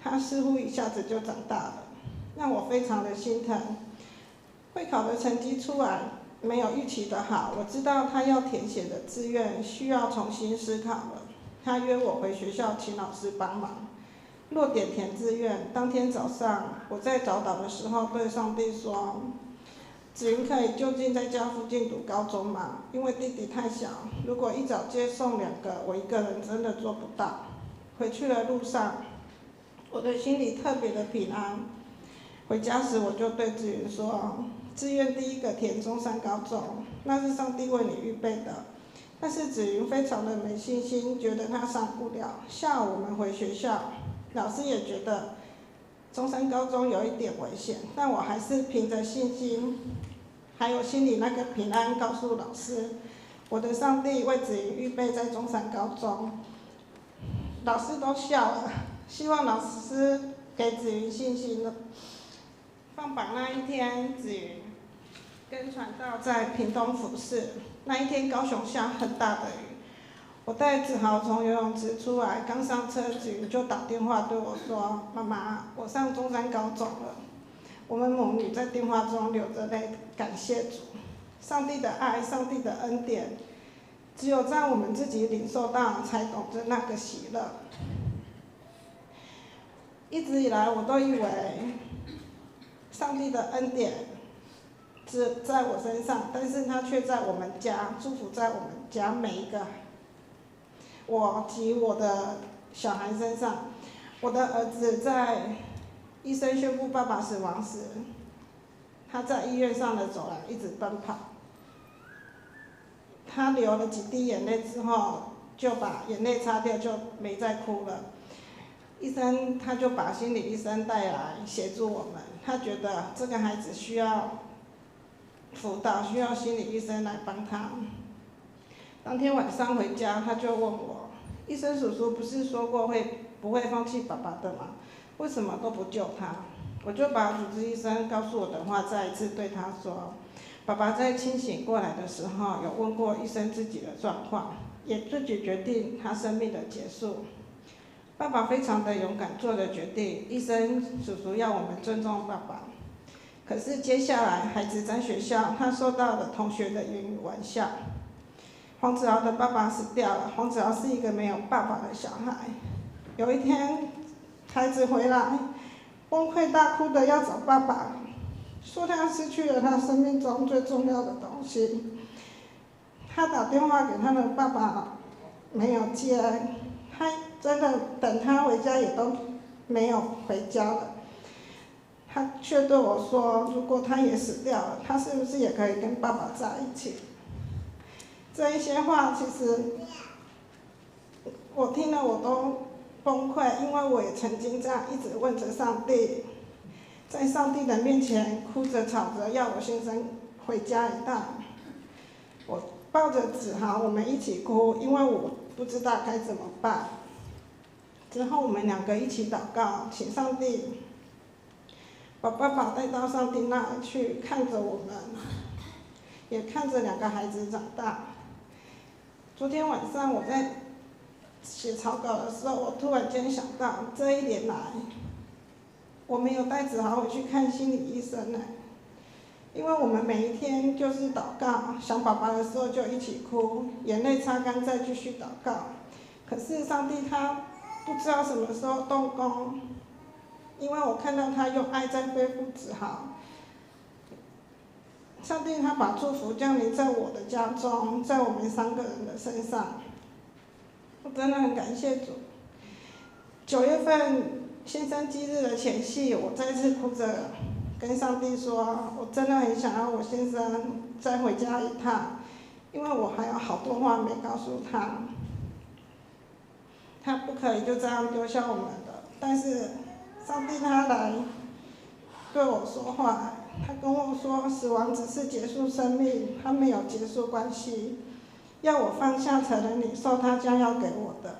她似乎一下子就长大了，让我非常的心疼。会考的成绩出来，没有预期的好，我知道他要填写的志愿需要重新思考了。他约我回学校请老师帮忙。落点填志愿，当天早上我在早祷的时候对上帝说：“子云可以就近在家附近读高中吗？因为弟弟太小，如果一早接送2个，我一个人真的做不到。”回去的路上，我的心里特别的平安。回家时我就对子云说：“志愿第一个填中山高中，那是上帝为你预备的。”但是子云非常的没信心，觉得他上不了。下午我们回学校，老师也觉得中山高中有一点危险，但我还是凭着信心，还有心里那个平安，告诉老师，我的上帝为子云预备在中山高中。老师都笑了，希望老师给子云信心了。放榜那一天，子云跟传道在屏东服侍。那一天高雄下很大的雨，我带子豪从游泳池出来，刚上车，子云就打电话对我说：“妈妈，我上中山高中了。”我们母女在电话中流着泪，感谢主，上帝的爱，上帝的恩典，只有在我们自己领受到，才懂得那个喜乐。一直以来，我都以为上帝的恩典只在我身上，但是他却在我们家，祝福在我们家每一个我及我的小孩身上。我的儿子在医生宣布爸爸死亡时，他在医院上的走廊一直奔跑，他流了几滴眼泪之后，就把眼泪擦掉，就没再哭了。医生他就把心理医生带来协助我们，他觉得这个孩子需要辅导，需要心理医生来帮他。当天晚上回家，他就问我：“医生叔叔不是说过不会放弃爸爸的吗？为什么都不救他？”我就把主治医生告诉我的话再一次对他说：“爸爸在清醒过来的时候，有问过医生自己的状况，也自己决定他生命的结束。爸爸非常的勇敢做的决定，医生叔叔要我们尊重爸爸。可是接下来，孩子在学校，他受到了同学的言语玩笑。黄子豪的爸爸死掉了，黄子豪是一个没有爸爸的小孩。有一天，孩子回来，崩溃大哭的要找爸爸，说他失去了他生命中最重要的东西。他打电话给他的爸爸，没有接，他真的等他回家也都没有回家了。他却对我说：“如果他也死掉了，他是不是也可以跟爸爸在一起？”这一些话，其实我听了我都崩溃，因为我也曾经这样一直问着上帝，在上帝的面前哭着吵着要我先生回家一趟。我抱着子豪，我们一起哭，因为我不知道该怎么办。之后我们2个一起祷告，请上帝把爸爸带到上帝那里去，看着我们，也看着2个孩子长大。昨天晚上我在写草稿的时候，我突然间想到，这1年来，我没有带子豪回去看心理医生呢，因为我们每一天就是祷告，想爸爸的时候就一起哭，眼泪擦干再继续祷告。可是上帝他不知道什么时候动工。因为我看到他用爱在恢复治好。上帝他把祝福降临在我的家中，在我们3个人的身上，我真的很感谢主。9月份新生忌日的前夕，我再次哭着跟上帝说，我真的很想要我先生再回家一趟，因为我还有好多话没告诉他。他不可以就这样丢下我们了，但是上帝他来对我说话。他跟我说，死亡只是结束生命，他没有结束关系，要我放下才能领受他将要给我的。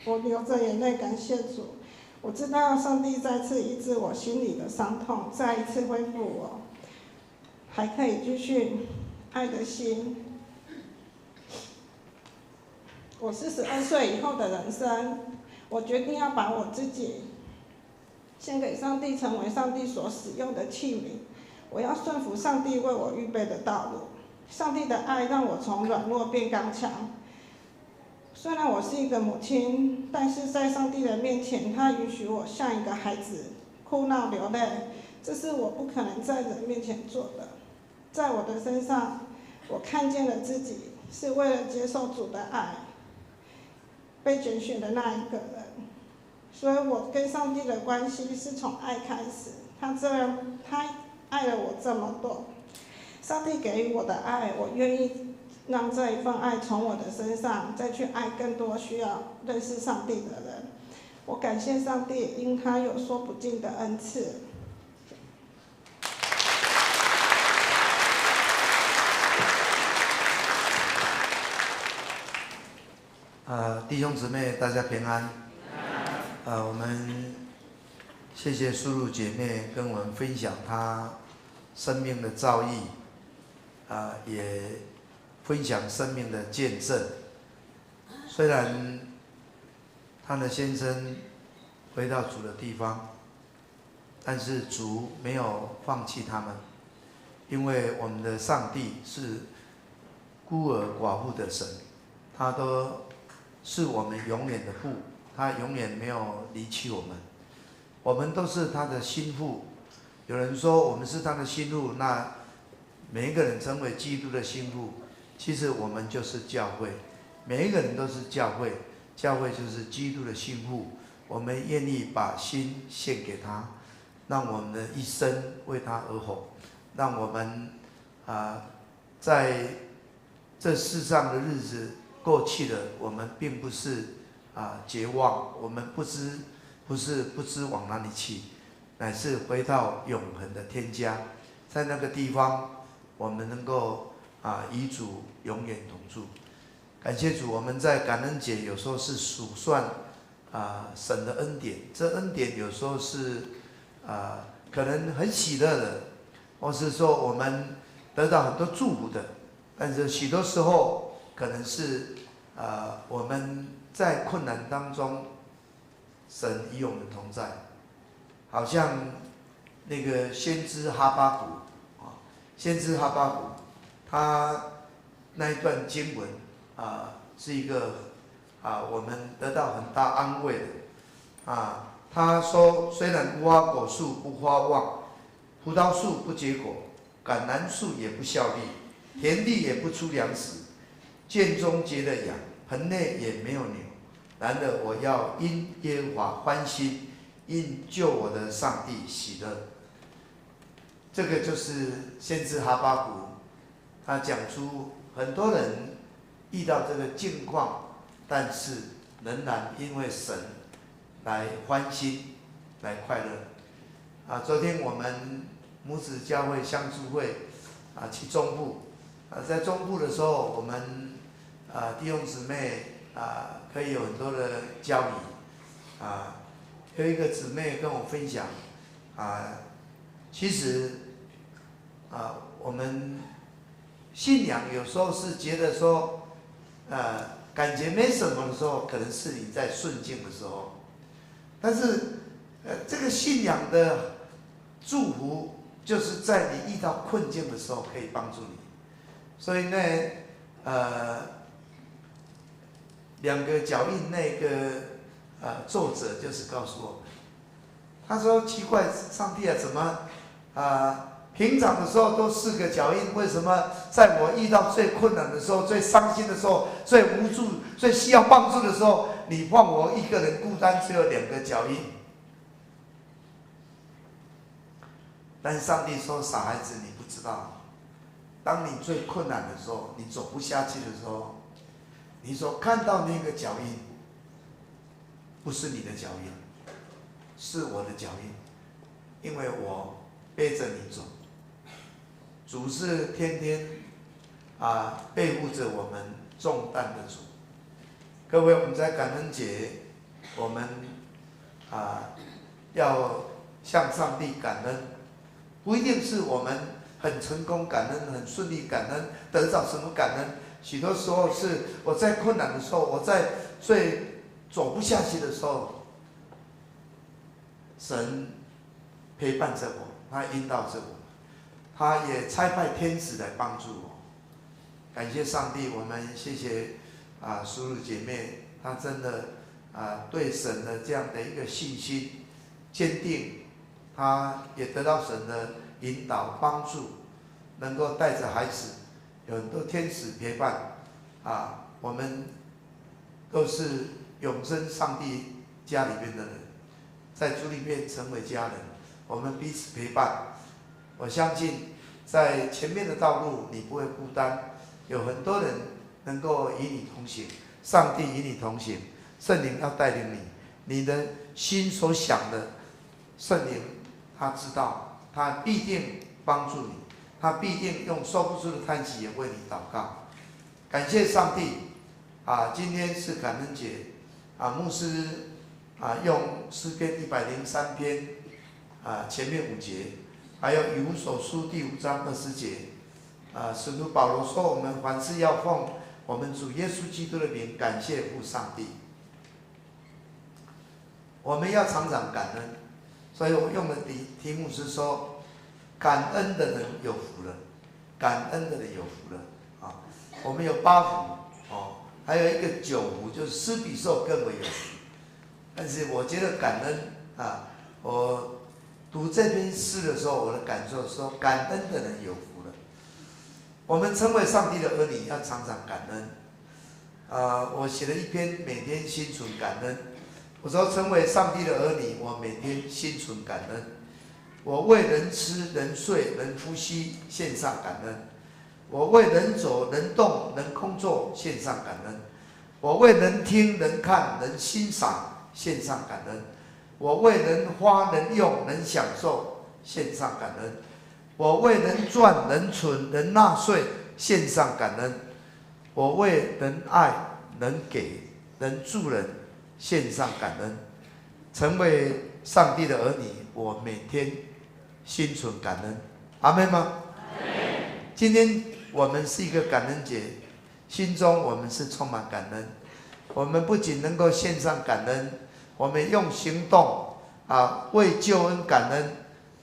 我流着眼泪感谢主，我知道上帝再次医治我心里的伤痛，再一次恢复我，还可以继续爱的心。我42岁以后的人生，我决定要把我自己献给上帝，成为上帝所使用的器皿。我要顺服上帝为我预备的道路。上帝的爱让我从软弱变刚强。虽然我是一个母亲，但是在上帝的面前，他允许我像一个孩子哭闹流泪，这是我不可能在人面前做的。在我的身上，我看见了自己是为了接受主的爱被拣选的那一个人。所以我跟上帝的关系是从爱开始，他爱了我这么多，上帝给予我的爱，我愿意让这一份爱从我的身上再去爱更多需要认识上帝的人。我感谢上帝，因他有说不尽的恩赐。弟兄姊妹，大家平安。我们谢谢素露姐妹跟我们分享她生命的遭遇，也分享生命的见证。虽然她的先生回到主的地方，但是主没有放弃他们，因为我们的上帝是孤儿寡妇的神，他都是我们永远的父，他永远没有离弃我们，我们都是他的心腹。有人说我们是他的心腹，那每一个人成为基督的心腹，其实我们就是教会，每一个人都是教会，教会就是基督的心腹。我们愿意把心献给他，让我们的一生为他而活，让我们在这世上的日子过去了，我们并不是绝望，我们不知往哪里去，乃是回到永恒的天家，在那个地方，我们能够与主永远同住。感谢主，我们在感恩节有时候是数算神的恩典，这恩典有时候是可能很喜乐的，或是说我们得到很多祝福的，但是许多时候可能是我们在困难当中，神与我们同在，好像那个先知哈巴谷先知哈巴谷，他那一段经文是一个我们得到很大安慰的他说，虽然无花果树不发旺，葡萄树不结果，橄榄树也不效力，田地也不出粮食，圈中结了羊，盆内也没有牛，然而我要因耶和华欢心，因救我的上帝喜乐。这个就是先知哈巴谷，他讲出很多人遇到这个境况，但是仍然因为神来欢心，来快乐。昨天我们母子教会相助会去中部，在中部的时候，我们弟兄姊妹可以有很多的交流。有一个姊妹跟我分享，其实我们信仰有时候是觉得说，感觉没什么的时候，可能是你在顺境的时候，但是这个信仰的祝福，就是在你遇到困境的时候可以帮助你。所以呢，两个脚印那个作者就是告诉我们，他说奇怪，上帝啊，怎么平常的时候都4个脚印，为什么在我遇到最困难的时候、最伤心的时候、最无助、最需要帮助的时候，你放我一个人孤单，只有2个脚印？但上帝说：“傻孩子，你不知道，当你最困难的时候，你走不下去的时候，你所看到那个脚印，不是你的脚印，是我的脚印，因为我背着你走。主是天天背负着我们重担的主。各位，我们在感恩节，我们要向上帝感恩，不一定是我们很成功感恩、很顺利感恩、得到什么感恩。许多时候是我在困难的时候，我在最走不下去的时候，神陪伴着我，他引导着我，他也差派天使来帮助我。感谢上帝，我们谢谢叔叔姐妹，她真的对神的这样的一个信心坚定，她也得到神的引导帮助，能够带着孩子，有很多天使陪伴我们都是永生上帝家里面的人，在主里面成为家人，我们彼此陪伴。我相信在前面的道路你不会孤单，有很多人能够与你同行，上帝与你同行，圣灵要带领你，你的心所想的，圣灵他知道，他必定帮助你，他必定用说不出的叹息也为你祷告。感谢上帝今天是感恩节牧师用诗篇103篇前面5节，还有以弗所书第5章20节使徒保罗说，我们凡事要奉我们主耶稣基督的名感谢父上帝。我们要常常感恩，所以我用的题目是说，感恩的人有福了，感恩的人有福了我们有8福还有一个9福，就是施比受更为有福。但是我觉得感恩我读这篇诗的时候，我的感受说，感恩的人有福了。我们成为上帝的儿女，要常常感恩。我写了一篇每天心存感恩。我说，成为上帝的儿女，我每天心存感恩。我为人吃、人睡、人呼吸献上感恩。我为人走、人动、人工作献上感恩。我为人听、人看、人欣赏献上感恩。我为人花、人用、人享受献上感恩。我为人赚、人存、人纳税献上感恩。我为人爱、人给、人助人献上感恩。成为上帝的儿女，我每天心存感恩。阿们吗？今天我们是一个感恩节，心中我们是充满感恩。我们不仅能够献上感恩，我们用行动为救恩感恩，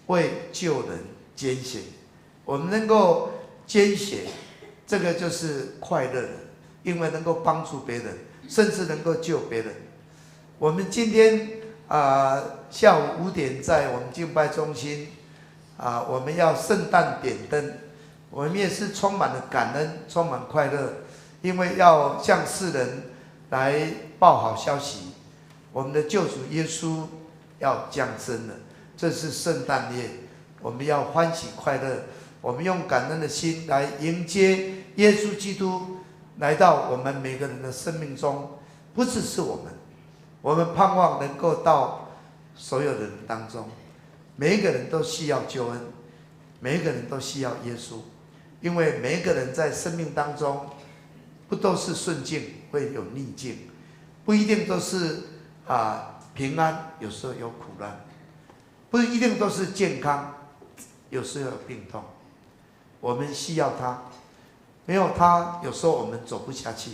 为救人捐血。我们能够捐血，这个就是快乐的，因为能够帮助别人，甚至能够救别人。我们今天下午5点在我们敬拜中心我们要圣诞点灯，我们也是充满了感恩，充满快乐，因为要向世人来报好消息，我们的救主耶稣要降生了，这是圣诞夜，我们要欢喜快乐，我们用感恩的心来迎接耶稣基督来到我们每个人的生命中。不只是我们盼望能够到所有的人当中，每一个人都需要救恩，每一个人都需要耶稣，因为每一个人在生命当中不都是顺境，会有逆境，不一定都是平安，有时候有苦难，不一定都是健康，有时候有病痛。我们需要他，没有他，有时候我们走不下去。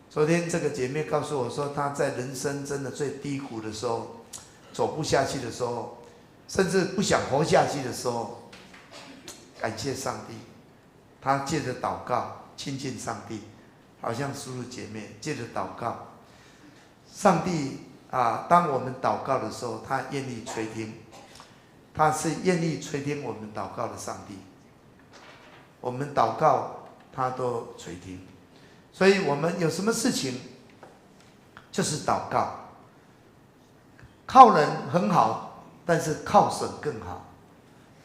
昨天这个姐妹告诉我说，她在人生真的最低谷的时候，走不下去的时候，甚至不想活下去的时候，感谢上帝，她借着祷告亲近上帝，好像叔叔姐妹借着祷告，上帝当我们祷告的时候，他愿意垂听，他是愿意垂听我们祷告的上帝。我们祷告，他都垂听。所以我们有什么事情，就是祷告。靠人很好，但是靠神更好；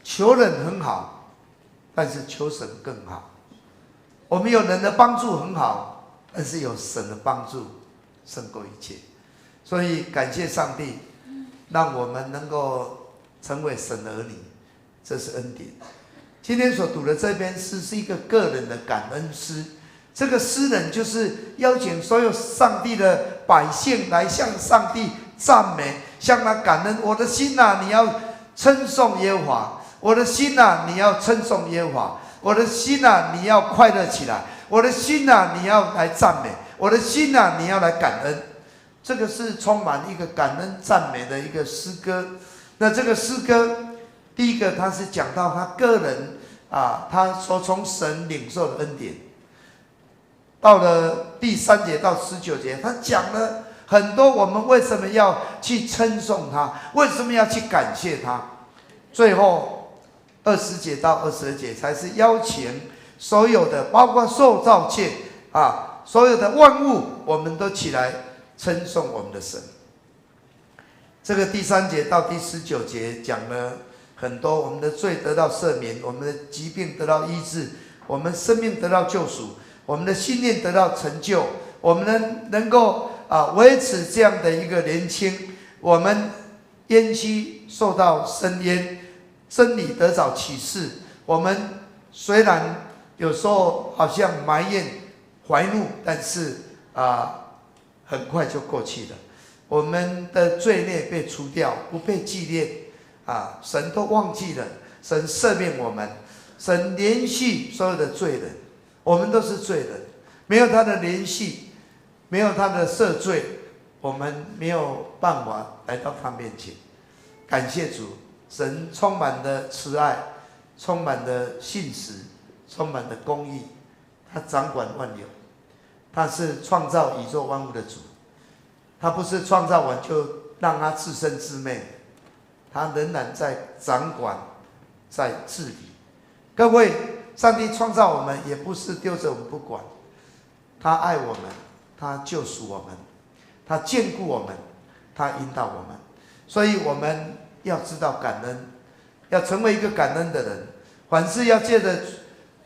求人很好，但是求神更好。我们有人的帮助很好，但是有神的帮助胜过一切。所以感谢上帝，让我们能够成为神的儿女，这是恩典。今天所读的这篇诗是一个个人的感恩诗。这个诗人就是邀请所有上帝的百姓来向上帝赞美，向他感恩。我的心啊，你要称颂耶和华；我的心啊，你要称颂耶和华；我的心啊，你要快乐起来；我的心啊，你要来赞美；我的心啊，你要来感恩。这个是充满一个感恩赞美的一个诗歌。那这个诗歌，第一个他是讲到他个人他所从神领受的恩典。到了第3节到19节，他讲了很多我们为什么要去称颂他，为什么要去感谢他。最后20节到22节才是邀请所有的，包括受造界所有的万物，我们都起来称颂我们的神。这个第3节到第19节讲了很多，我们的罪得到赦免，我们的疾病得到医治，我们生命得到救赎，我们的信念得到成就，我们能够维持这样的一个年轻，我们冤屈受到伸冤，真理得着启示。我们虽然有时候好像埋怨怀怒，但是很快就过去了。我们的罪孽被除掉，不被纪念神都忘记了，神赦免我们，神怜恤所有的罪人。我们都是罪人，没有他的怜恤，没有他的赦罪，我们没有办法来到他面前。感谢主，神充满了慈爱，充满了信实，充满了公义，他掌管万有，他是创造宇宙万物的主，他不是创造完就让他自生自灭，他仍然在掌管，在治理。各位，上帝创造我们也不是丢着我们不管，他爱我们，他救赎我们，他眷顾我们，他引导我们。所以我们要知道感恩，要成为一个感恩的人。凡事要借着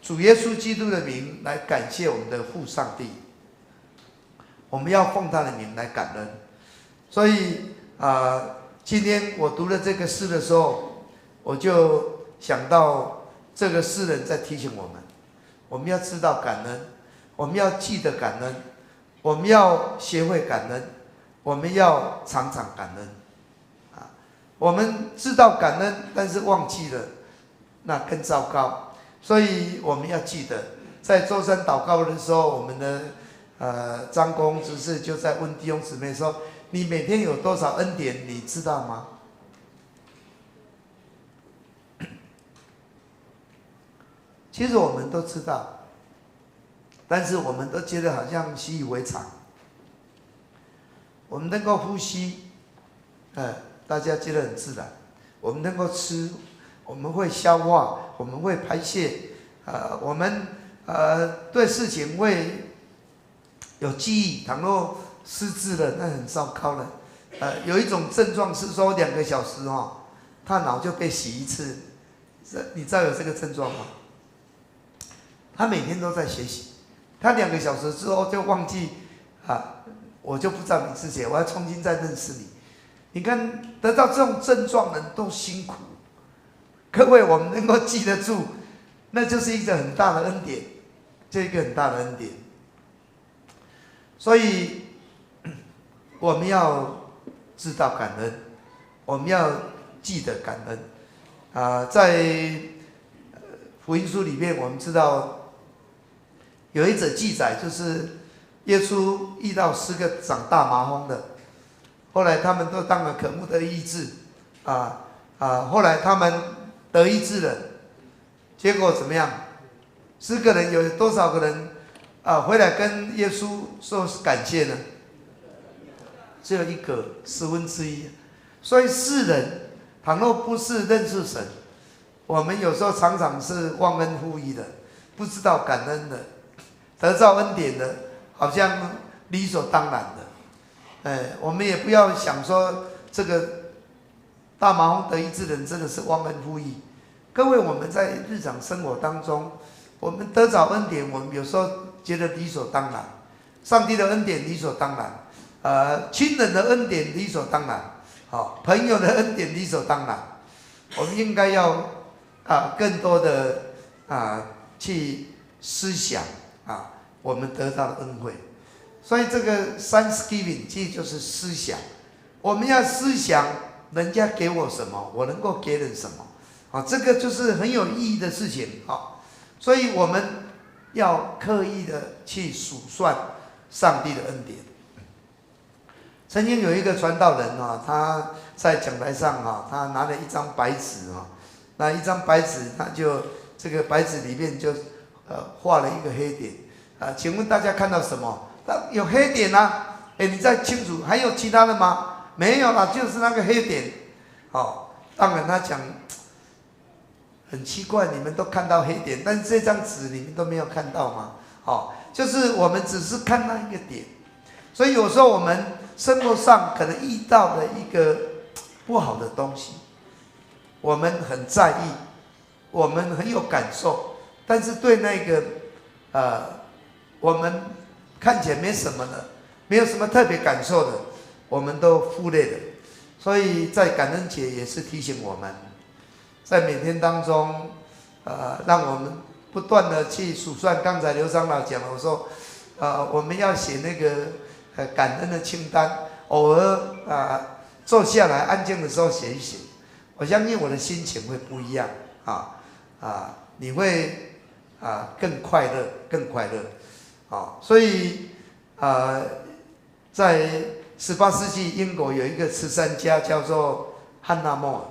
主耶稣基督的名来感谢我们的父上帝，我们要奉他的名来感恩。所以今天我读了这个诗的时候，我就想到这个诗人在提醒我们，我们要知道感恩，我们要记得感恩，我们要学会感恩，我们要常常感恩。我们知道感恩，但是忘记了，那更糟糕。所以我们要记得，在周三祷告的时候，我们的张公执事就在问弟兄姊妹说：“你每天有多少恩典？你知道吗？”其实我们都知道，但是我们都觉得好像习以为常。我们能够呼吸，大家觉得很自然。我们能够吃，我们会消化，我们会排泄，我们对事情会有记忆。倘若失智了，那很糟糕了。有一种症状是说2个小时他脑就被洗一次。你知道有这个症状吗？他每天都在学习，他2个小时之后就忘记我就不知道你是谁，我要重新再认识你。你看得到这种症状的人都辛苦，各位我们能够记得住，那就是一个很大的恩典，这一个很大的恩典。所以我们要知道感恩，我们要记得感恩。在福音书里面，我们知道有一则记载，就是耶稣遇到4个长大麻风的，后来他们都当了渴慕的医治，后来他们得医治了，结果怎么样？10个人有多少个人回来跟耶稣说感谢呢只有一个1/10，所以世人倘若不是认识神，我们有时候常常是忘恩负义的，不知道感恩的，得到恩典的，好像理所当然的。我们也不要想说这个大麻风得医治人真的是忘恩负义。各位，我们在日常生活当中，我们得着恩典，我们有时候觉得理所当然，上帝的恩典理所当然，亲人的恩典理所当然，朋友的恩典理所当然。我们应该要更多的去思想我们得到的恩惠。所以这个 Thanksgiving 其实就是思想，我们要思想人家给我什么，我能够给人什么，这个就是很有意义的事情。所以我们要刻意的去数算上帝的恩典。曾经有一个传道人他在讲台上他拿了一张白纸那一张白纸，他就这个白纸里面就画了一个黑点请问大家看到什么？有黑点啊！你再清楚，还有其他的吗？没有啦，就是那个黑点。当然他讲很奇怪，你们都看到黑点，但是这张纸你们都没有看到吗？就是我们只是看那一个点，所以有时候我们生活上可能遇到的一个不好的东西，我们很在意，我们很有感受，但是对那个我们看起来没什么的，没有什么特别感受的，我们都忽略了。所以在感恩节也是提醒我们，在每天当中，让我们不断的去数算。刚才刘长老讲了，我说，我们要写那个感恩的清单，偶尔坐下来安静的时候写一写，我相信我的心情会不一样你会更快乐，更快乐所以在18世纪英国有一个慈善家叫做汉娜莫尔，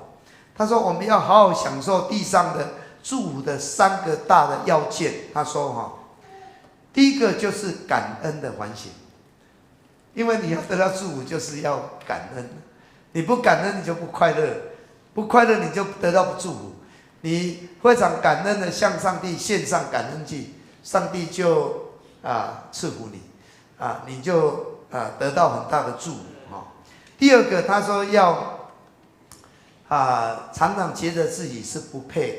他说我们要好好享受地上的祝福的3个大的要件。他说第一个就是感恩的反省，因为你要得到祝福就是要感恩，你不感恩你就不快乐，不快乐你就得到祝福。你非常感恩的向上帝献上感恩祭，上帝就赐福你你就得到很大的祝福第二个，他说要常常觉得自己是不配的。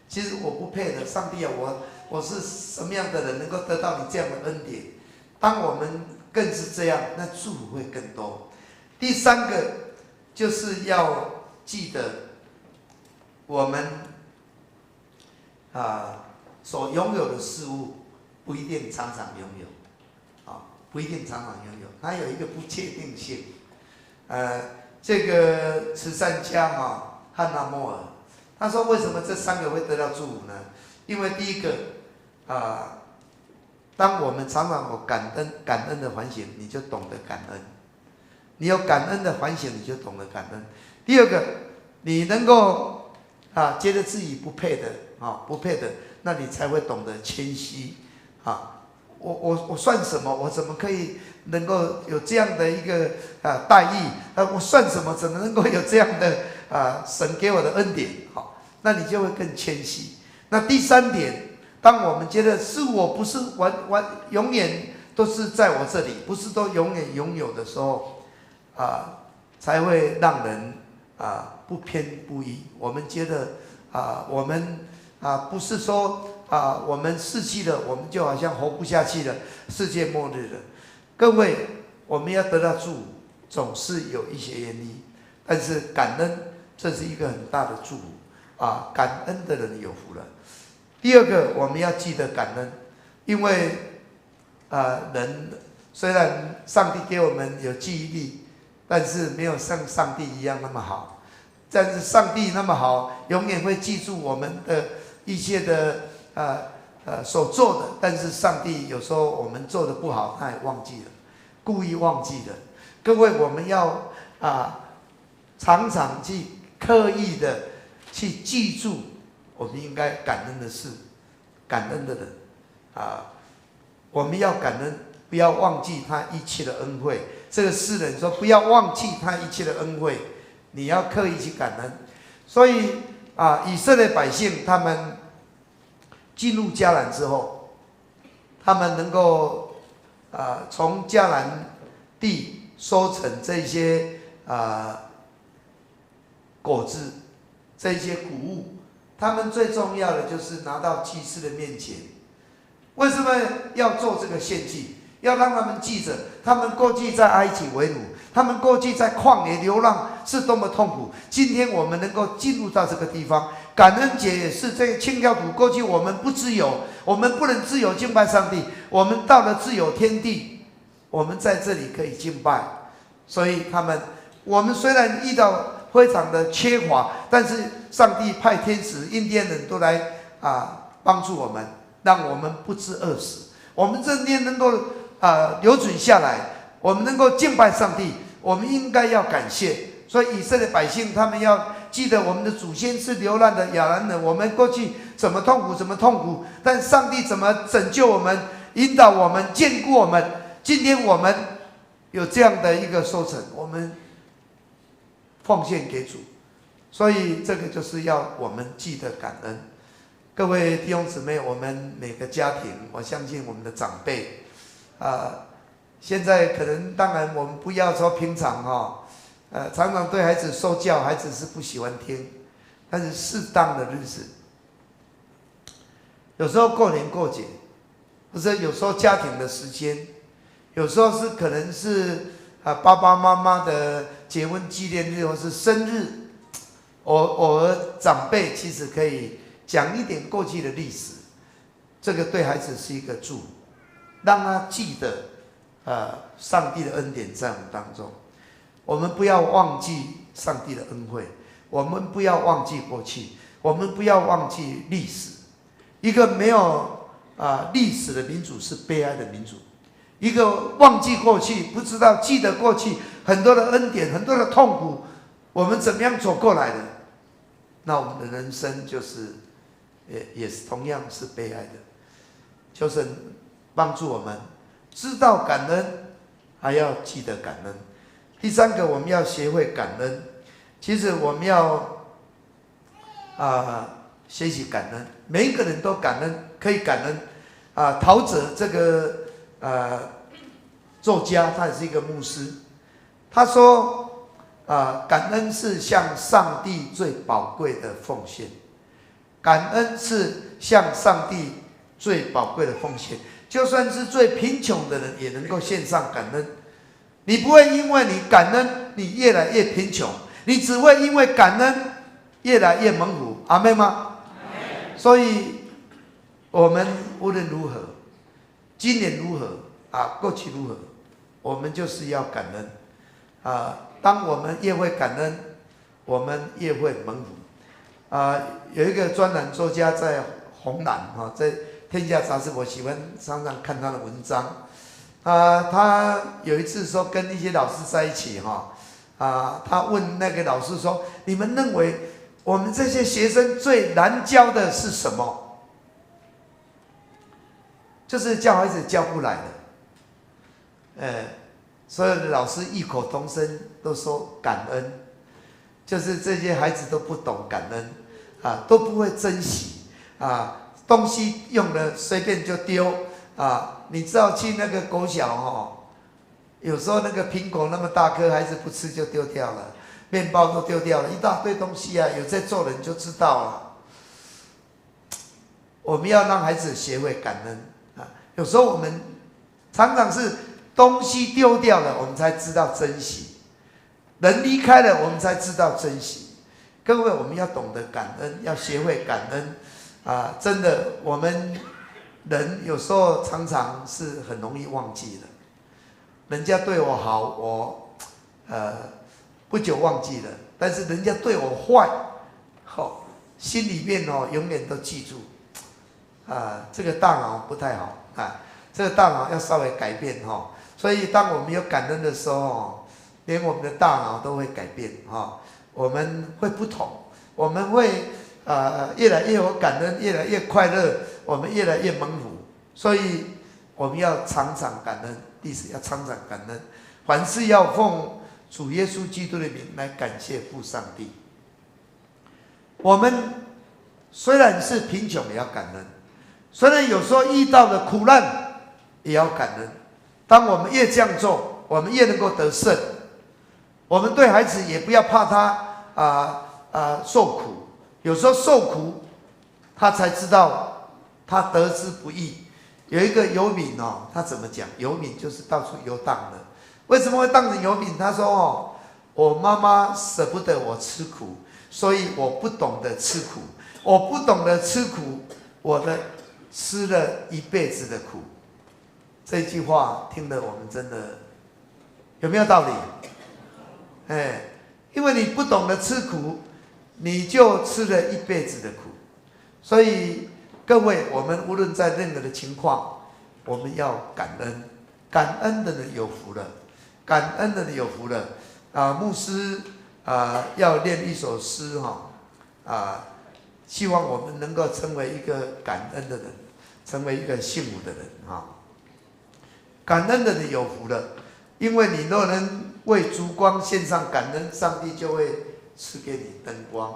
其实我不配的，上帝我是什么样的人能够得到你这样的恩典？当我们更是这样，那祝福会更多。第3个就是要记得我们所拥有的事物不一定常常拥有不一定常常拥有，它有一个不确定性。这个慈善家汉娜莫尔，他说为什么这3个会得到祝福呢？因为第一个当我们常常有感恩的反省，你就懂得感恩。你有感恩的反省，你就懂得感恩。第二个，你能够觉得自己不配的不配的，那你才会懂得谦虚我算什么？我怎么可以能够有这样的一个待遇？我算什么？怎么能够有这样的神给我的恩典？那你就会更谦虚。那第3点，当我们觉得是我不是永远都是在我这里，不是都永远拥有的时候才会让人不偏不倚。我们觉得我们不是说我们逝去了，我们就好像活不下去了，世界末日了。各位，我们要得到祝福，总是有一些原因，但是感恩这是一个很大的祝福感恩的人有福了。第2个，我们要记得感恩，因为人虽然上帝给我们有记忆力，但是没有像上帝一样那么好。但是上帝那么好，永远会记住我们的一切的所做的，但是上帝有时候我们做的不好，他也忘记了，故意忘记的。各位，我们要常常去刻意的去记住我们应该感恩的事，感恩的人我们要感恩，不要忘记他一切的恩惠。这个诗人说，不要忘记他一切的恩惠，你要刻意去感恩。所以以色列百姓他们进入迦南之后，他们能够从迦南地收成这些果子，这些谷物，他们最重要的就是拿到祭司的面前。为什么要做这个献祭？要让他们记着，他们过去在埃及为奴，他们过去在旷野流浪是多么痛苦。今天我们能够进入到这个地方，感恩节也是这个青条土。过去我们不自由，我们不能自由敬拜上帝，我们到了自由天地，我们在这里可以敬拜。所以我们虽然遇到非常的缺乏，但是上帝派天使、印第安人都来帮助我们，让我们不致饿死。我们这边能够留存下来，我们能够敬拜上帝，我们应该要感谢。所以以色列百姓他们要记得，我们的祖先是流浪的亚兰人，我们过去怎么痛苦，但上帝怎么拯救我们、引导我们、眷顾我们。今天我们有这样的一个收成，我们奉献给主。所以这个就是要我们记得感恩。各位弟兄姊妹，我们每个家庭，我相信我们的长辈现在可能当然我们不要说平常常常对孩子受教，孩子是不喜欢听，但是适当的日子，有时候过年过节，或者有时候家庭的时间，有时候是可能是爸爸妈妈的结婚纪念日或是生日，偶尔长辈其实可以讲一点过去的历史，这个对孩子是一个祝福，让他记得上帝的恩典在我们当中。我们不要忘记上帝的恩惠，我们不要忘记过去，我们不要忘记历史。一个没有历史的民族是悲哀的民族。一个忘记过去，不知道记得过去很多的恩典，很多的痛苦，我们怎么样走过来的，那我们的人生就是也是同样是悲哀的。求神帮助我们知道感恩，还要记得感恩。第三个，我们要学会感恩。其实我们要学习感恩，每一个人都感恩，可以感恩。陶喆这个作家，他也是一个牧师，他说感恩是向上帝最宝贵的奉献，感恩是向上帝最宝贵的奉献。就算是最贫穷的人，也能够献上感恩。你不会因为你感恩，你越来越贫穷，你只会因为感恩越来越蒙福。阿们吗？所以，我们无论如何，今年如何过去如何，我们就是要感恩。当我们越会感恩，我们越会蒙福。有一个专栏作家在红蓝在天下杂志，我喜欢常常看他的文章。他有一次说跟一些老师在一起他问那个老师说：“你们认为我们这些学生最难教的是什么？”就是教孩子教不来的。所有的老师异口同声都说感恩，就是这些孩子都不懂感恩都不会珍惜东西用了随便就丢你知道去那个国小有时候那个苹果那么大颗，孩子不吃就丢掉了，面包都丢掉了，一大堆东西有在做人就知道了。我们要让孩子学会感恩有时候我们常常是东西丢掉了，我们才知道珍惜；人离开了，我们才知道珍惜。各位，我们要懂得感恩，要学会感恩真的，我们人有时候常常是很容易忘记的。人家对我好，我不久忘记了，但是人家对我坏，心里面永远都记住。这个大脑不太好这个大脑要稍微改变所以当我们有感恩的时候连我们的大脑都会改变我们会不同，我们会越来越有感恩，越来越快乐，我们越来越蒙福。所以我们要常常感恩，第四要常常感恩。凡事要奉主耶稣基督的名来感谢父上帝。我们虽然是贫穷，也要感恩；虽然有时候遇到的苦难，也要感恩。当我们越这样做，我们越能够得胜。我们对孩子也不要怕他受苦，有时候受苦，他才知道他得之不易。有一个游民哦，他怎么讲？游民就是到处游荡的。为什么会当成游民？他说哦，我妈妈舍不得我吃苦，所以我不懂得吃苦。我不懂得吃苦，我吃了一辈子的苦。这句话听得我们真的有没有道理？因为你不懂得吃苦，你就吃了一辈子的苦。所以各位，我们无论在任何的情况，我们要感恩。感恩的人有福了，感恩的人有福了。牧师要念一首诗希望我们能够成为一个感恩的人，成为一个幸福的人感恩的人有福了，因为你若能为烛光献上感恩，上帝就会赐给你灯光；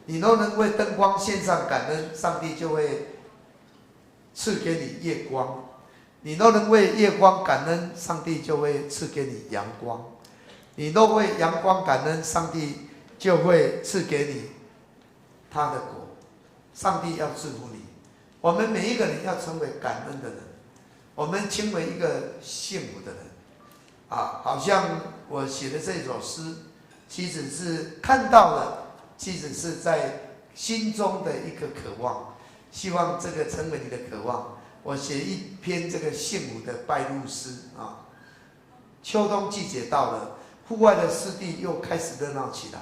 你若能为灯光献上感恩，上帝就会赐给你夜光；你若能为夜光感恩，上帝就会赐给你阳光；你若为阳光感恩，上帝就会赐给你他的果。上帝要祝福你。我们每一个人要成为感恩的人，我们成为一个幸福的人好像我写的这首诗，其实是看到了，其实是在心中的一个渴望，希望这个成为你的渴望。我写一篇这个幸福的拜录诗秋冬季节到了，户外的湿地又开始热闹起来。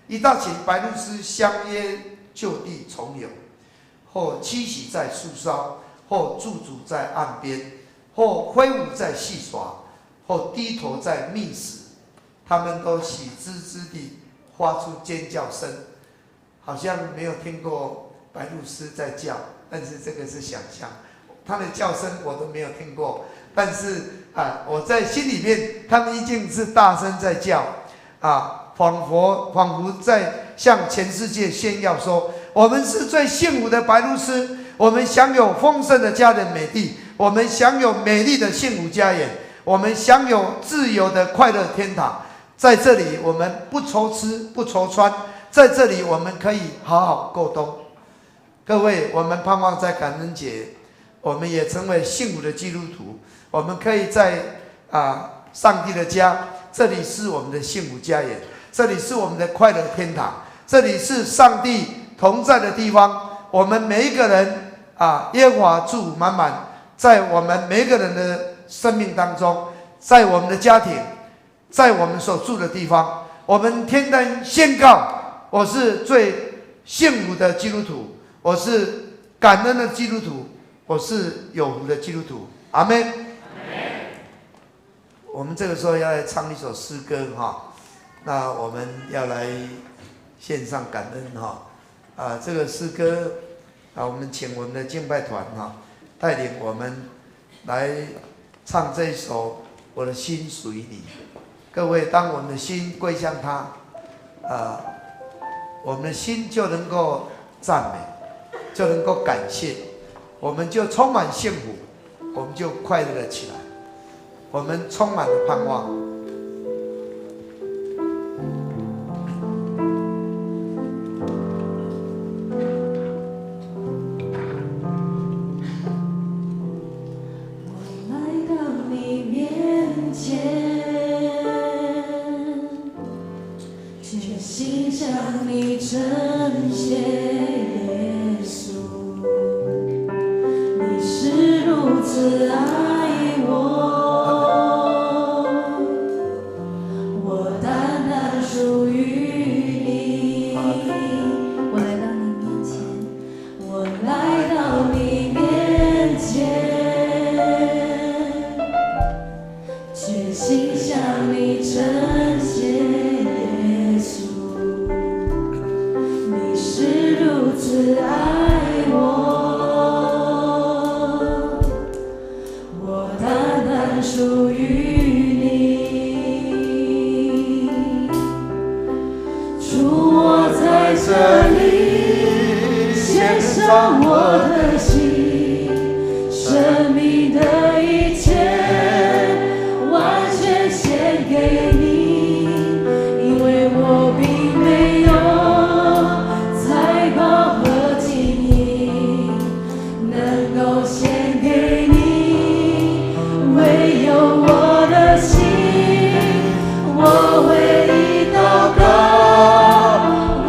一大群白鹭鸶相约就地重游，或栖息在树梢，或驻足在岸边，或挥舞在戏耍，或低头在觅食。他们都喜滋滋地发出尖叫声，好像没有听过白鹭鸶在叫，但是这个是想象，它的叫声我都没有听过，但是我在心里面，他们一定是大声在叫仿佛在向全世界炫耀说，我们是最幸福的白鹭鸶，我们享有丰盛的家人美地，我们享有美丽的幸福家园，我们享有自由的快乐天堂。在这里我们不愁吃不愁穿，在这里我们可以好好过冬。各位，我们盼望在感恩节，我们也成为幸福的基督徒。我们可以在上帝的家，这里是我们的幸福家园，这里是我们的快乐天堂，这里是上帝同在的地方。我们每一个人耶和华祝满满在我们每一个人的生命当中，在我们的家庭，在我们所住的地方，我们天天宣告，我是最幸福的基督徒，我是感恩的基督徒，我是有福的基督徒。阿们。我们这个时候要来唱一首诗歌那我们要来献上感恩这个诗歌我们请我们的敬拜团带领我们来唱这一首《我的心属于你》。各位，当我们的心归向他我们的心就能够赞美，就能够感谢，我们就充满幸福，我们就快乐了起来，我们充满了盼望。我来到你面前，决心向你呈现耶稣，你是如此爱我。我里，献上我的心，生命的一切完全献给你，因为我并没有财宝和金银能够献给你，唯有我的心，我唯一祷告，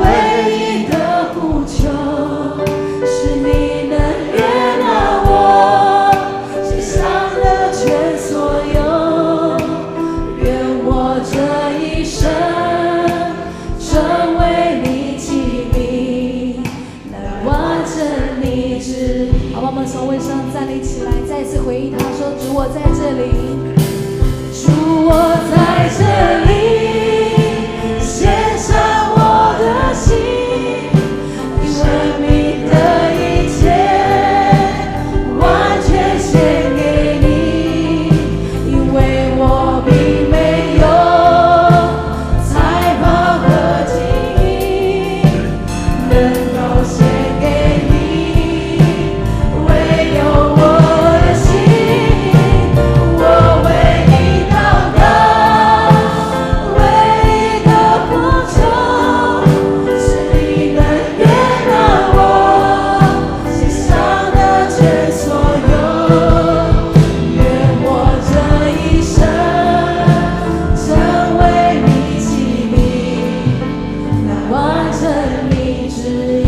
唯一的呼求，是你能悦纳我心上的全所有，愿我这一生成为你器皿，来完成你旨意。好吧，我们从位上站立起来，再次回应他说：主，我在这里，主，我在这里，献上我的心，生命的一切完全献给你，因为我并没有财宝和金银能够献给你，唯有我的心，我唯一祷告，唯一的呼求，是你能悦纳我心上的全所有，愿我这一生成为你器皿，来完成你旨意。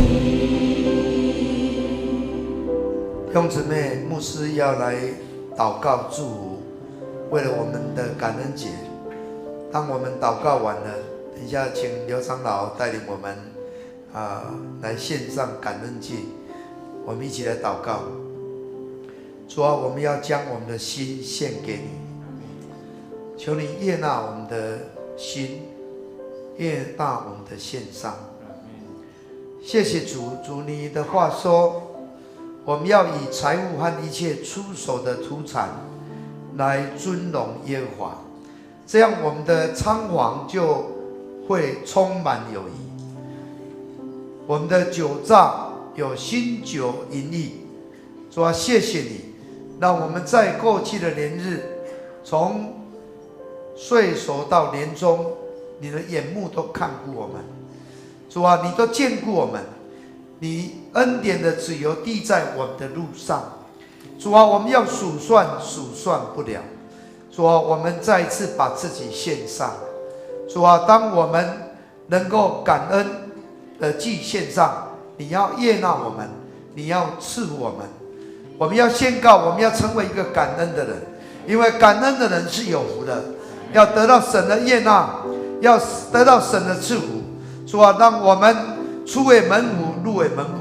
弟兄姊妹，牧师要来祷告祝福，为了我们的感恩节。当我们祷告完了，等一下请刘长老带领我们来献上感恩祭，我们一起来祷告。主啊，我们要将我们的心献给你，求你悦纳我们的心，悦纳我们的献上。谢谢主，主你的话说，我们要以财物和一切出手的土产来尊荣耶和华，这样我们的仓房就会充满友谊，我们的酒榨有新酒盈溢。主啊，谢谢你，让我们在过去的年日，从岁首到年终，你的眼目都看顾我们。主啊，你都眷顾我们，你恩典的自由滴在我们的路上。主啊，我们要数算不了。主啊，我们再一次把自己献上。主啊，当我们能够感恩的祭献上，你要悦纳我们，你要赐福我们。我们要宣告，我们要成为一个感恩的人，因为感恩的人是有福的，要得到神的悦纳，要得到神的赐福。主啊，让我们出为门徒，入为门徒。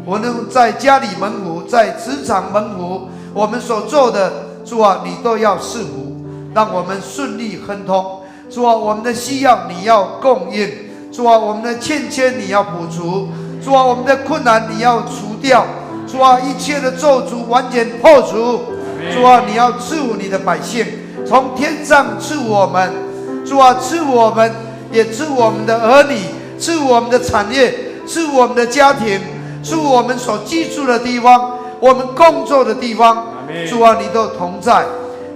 我们在家里门徒，在职场门徒，我们所做的，主啊，你都要赐福，让我们顺利亨通。主啊，我们的需要你要供应。主啊，我们的欠缺你要补足。主啊，我们的困难你要除掉。主啊，一切的咒诅完全破除。主啊，你要赐福你的百姓，从天上赐福我们。主啊，赐福我们，也赐福我们的儿女，赐福我们的产业，赐福我们的家庭，赐福我们所居住的地方，我们工作的地方。主啊，你都同在。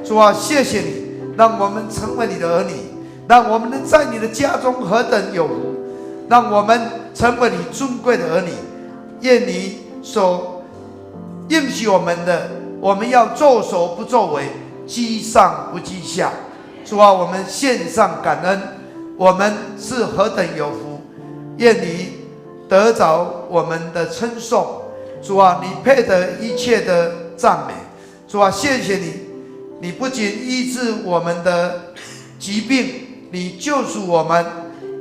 主啊，谢谢你，让我们成为你的儿女，让我们能在你的家中何等有福，让我们成为你尊贵的儿女。愿你所应许我们的，我们要作首不作为，积上不积下。主啊，我们献上感恩，我们是何等有福。愿你得着我们的称颂。主啊，你配得一切的赞美。主啊，谢谢你，你不仅医治我们的疾病，你救赎我们，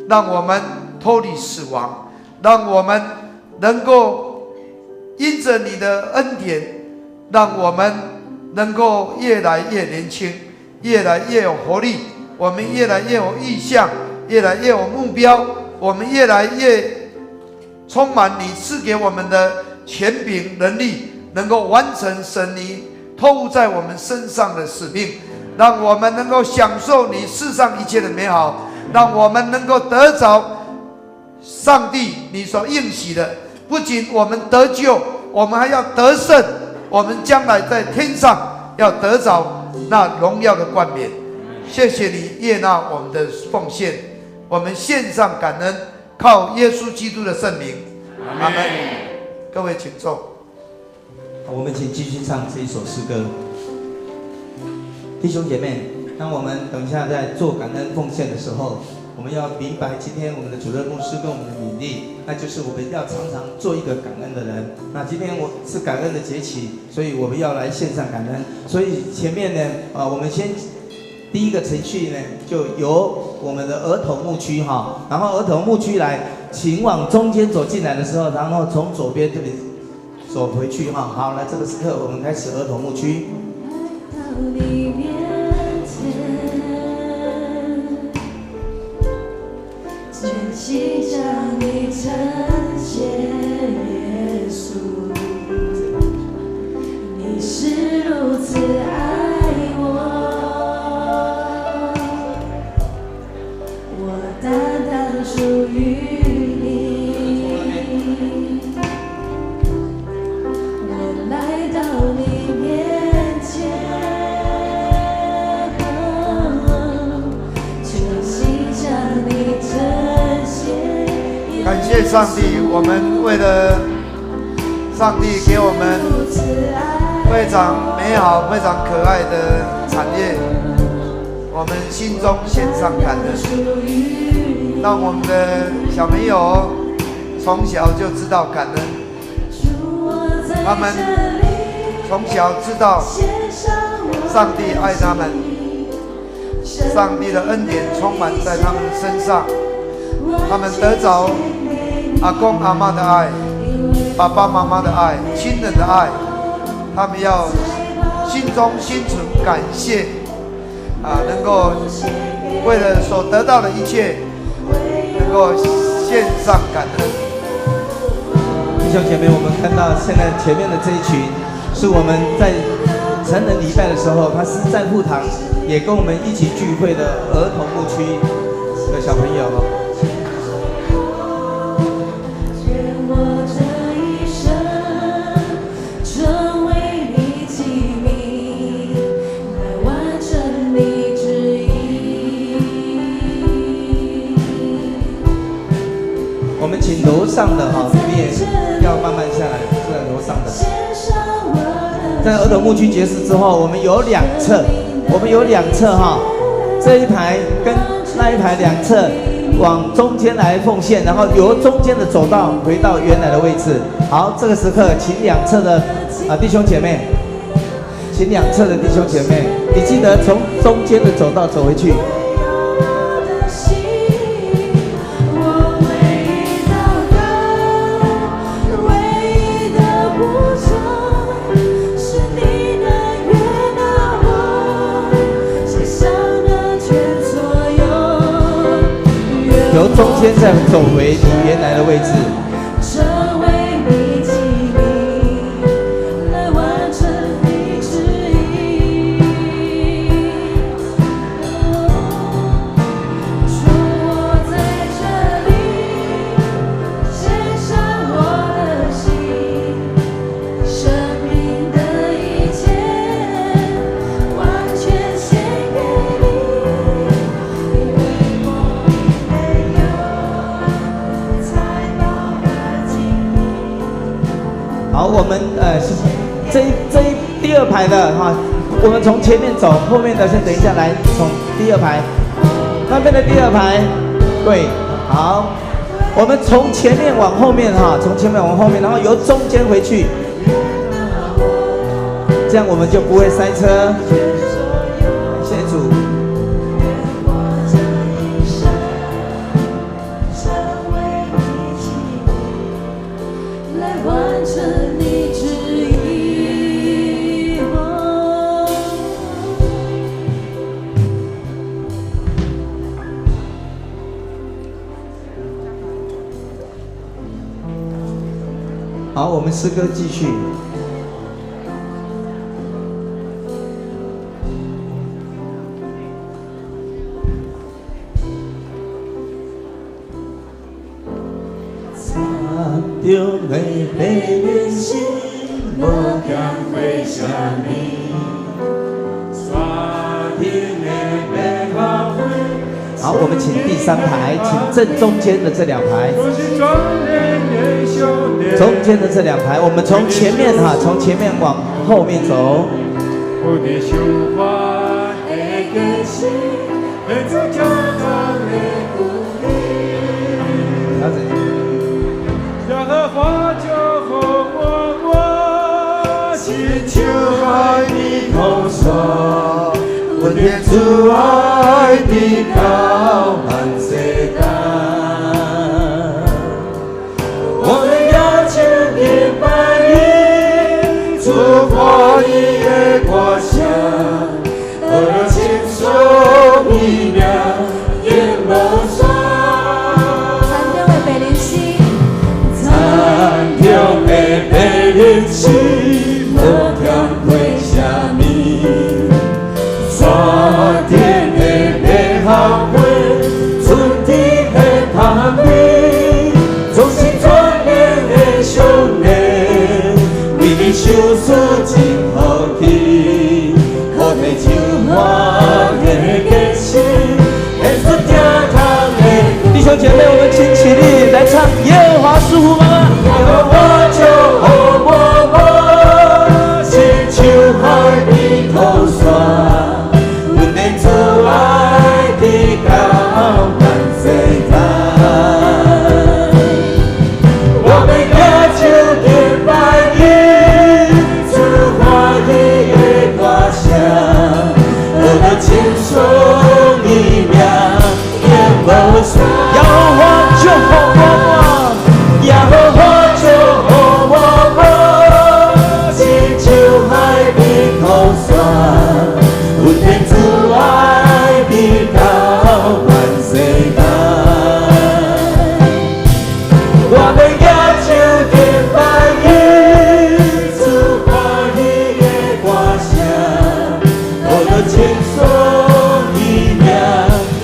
让我们脱离死亡，让我们能够因着你的恩典，让我们能够越来越年轻，越来越有活力，我们越来越有意向，越来越有目标，我们越来越充满你赐给我们的权柄能力，能够完成神你托付在我们身上的使命，让我们能够享受你世上一切的美好，让我们能够得着上帝，你所应许的，不仅我们得救，我们还要得胜，我们将来在天上要得着那荣耀的冠冕。谢谢你悦纳我们的奉献，我们献上感恩，靠耶稣基督的圣名，阿门。各位请坐。我们请继续唱这一首诗歌。弟兄姐妹，当我们等一下在做感恩奉献的时候，我们要明白今天我们的主任牧师跟我们的勉励，那就是我们要常常做一个感恩的人。那今天我是感恩的节期，所以我们要来献上感恩。所以前面呢，我们先第一个程序呢，就由我们的儿童牧区哈，然后儿童牧区来，请往中间走进来的时候，然后从左边这里走回去哈。好，来这个时刻我们开始儿童牧区。全心向你呈现耶稣，你是如此爱我，我单单属于你，我来到你面前，全心向你呈现。感谢上帝，我们为了上帝给我们非常美好、非常可爱的产业，我们心中献上感恩。让我们的小朋友从小就知道感恩，他们从小知道上帝爱他们，上帝的恩典充满在他们身上，他们得着阿公阿嬷的爱，爸爸妈妈的爱，亲人的爱，他们要心中心存感谢，能够为了所得到的一切，能够献上感恩。弟兄姐妹，我们看到现在前面的这一群，是我们在成人礼拜的时候，他是在会堂也跟我们一起聚会的儿童牧区的小朋友。我们请楼上的哈，你也要慢慢下来，是楼上的。在儿童牧区结束之后，我们有两侧哈，这一排跟那一排两侧往中间来奉献，然后由中间的走道回到原来的位置。好，这个时刻请两侧的弟兄姐妹，请两侧的弟兄姐妹，你记得从中间的走道走回去。由中间再走回你原来的位置。好，我们第二排的哈，我们从前面走，后面的先等一下来，从第二排，那边的第二排，对，好，我们从前面往后面哈，从前面往后面，然后由中间回去，这样我们就不会塞车。谢谢主。好，我们诗歌继续。着会被人心，无强为什么？好，我们请第3排，请正中间的这2排，中间的这2排，我们从前面哈，从前面往后面走。耶和华就和我祈求爱你同说，我天主爱的高满世界，我们要求给百姓，祝福你的国家，我的亲手一秒也不算。人心无强为什么？山顶的美好花，春天的旁边，总是专恋的少年，为你受死真好气，可天就我的决心，献出疼痛的。弟兄姐妹，我们请起立来唱《耶和华是我》吗？耶和华就和我。海的头上，阮的主爱的高满世界，我们要求给百姓，祝欢喜的歌声，我的亲手一命也无算。耶和华就和我，耶和华就和我，祈求海的。阮天主爱的高满世界，我们要求给百姓，祝欢喜的歌声，我的亲手一命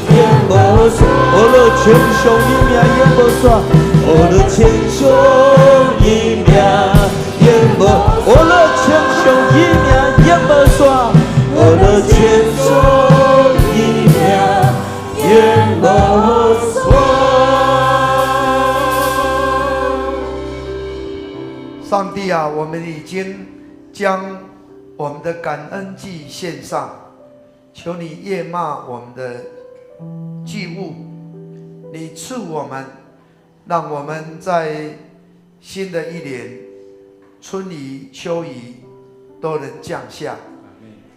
也无算，我的亲手一命也无算，我的亲手一命也无，我的亲手一命也无算。我的牵手一秒也无算。上帝啊，我们已经将我们的感恩祭献上，求你悦纳我们的祭物，你赐我们，让我们在新的一年，春雨秋雨都能降下。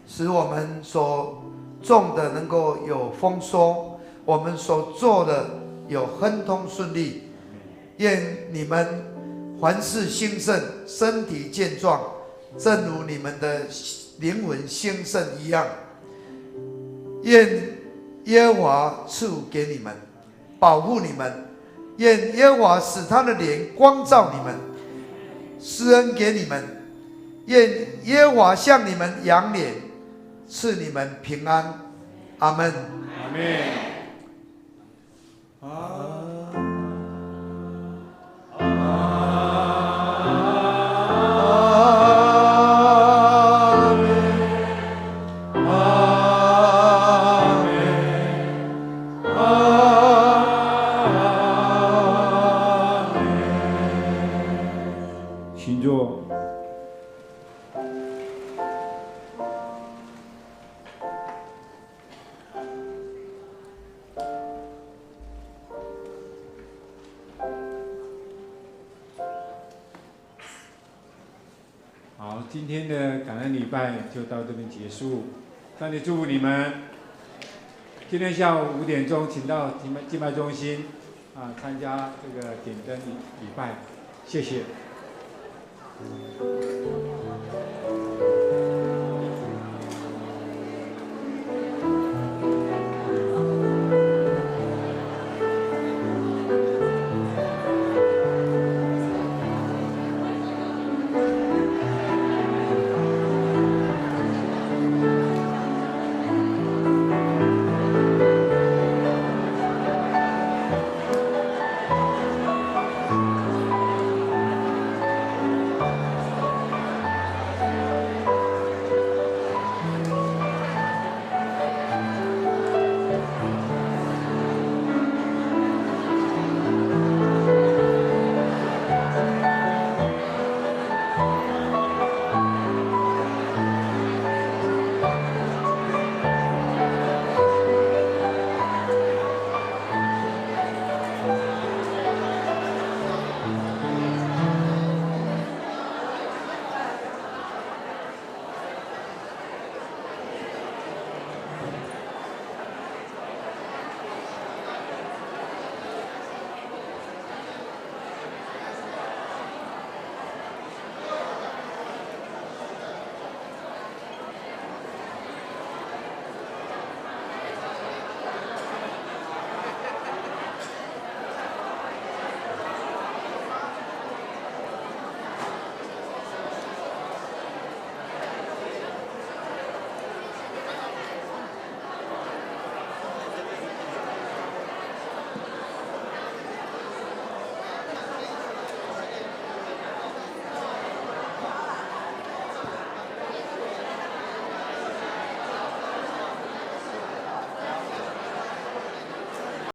使我们所种的能够有丰收，我们所做的有亨通顺利。愿你们凡事兴盛，身体健壮，正如你们的灵魂兴盛一样。愿耶和华赐福给你们，保护你们。愿耶和华使他的脸光照你们，施恩给你们。愿耶和华向你们扬脸，赐你们平安，阿们。阿们。请坐。好，今天的感恩礼拜就到这边结束。上帝祝福你们。今天下午5点钟，请到敬拜中心参加这个点灯礼拜，谢谢。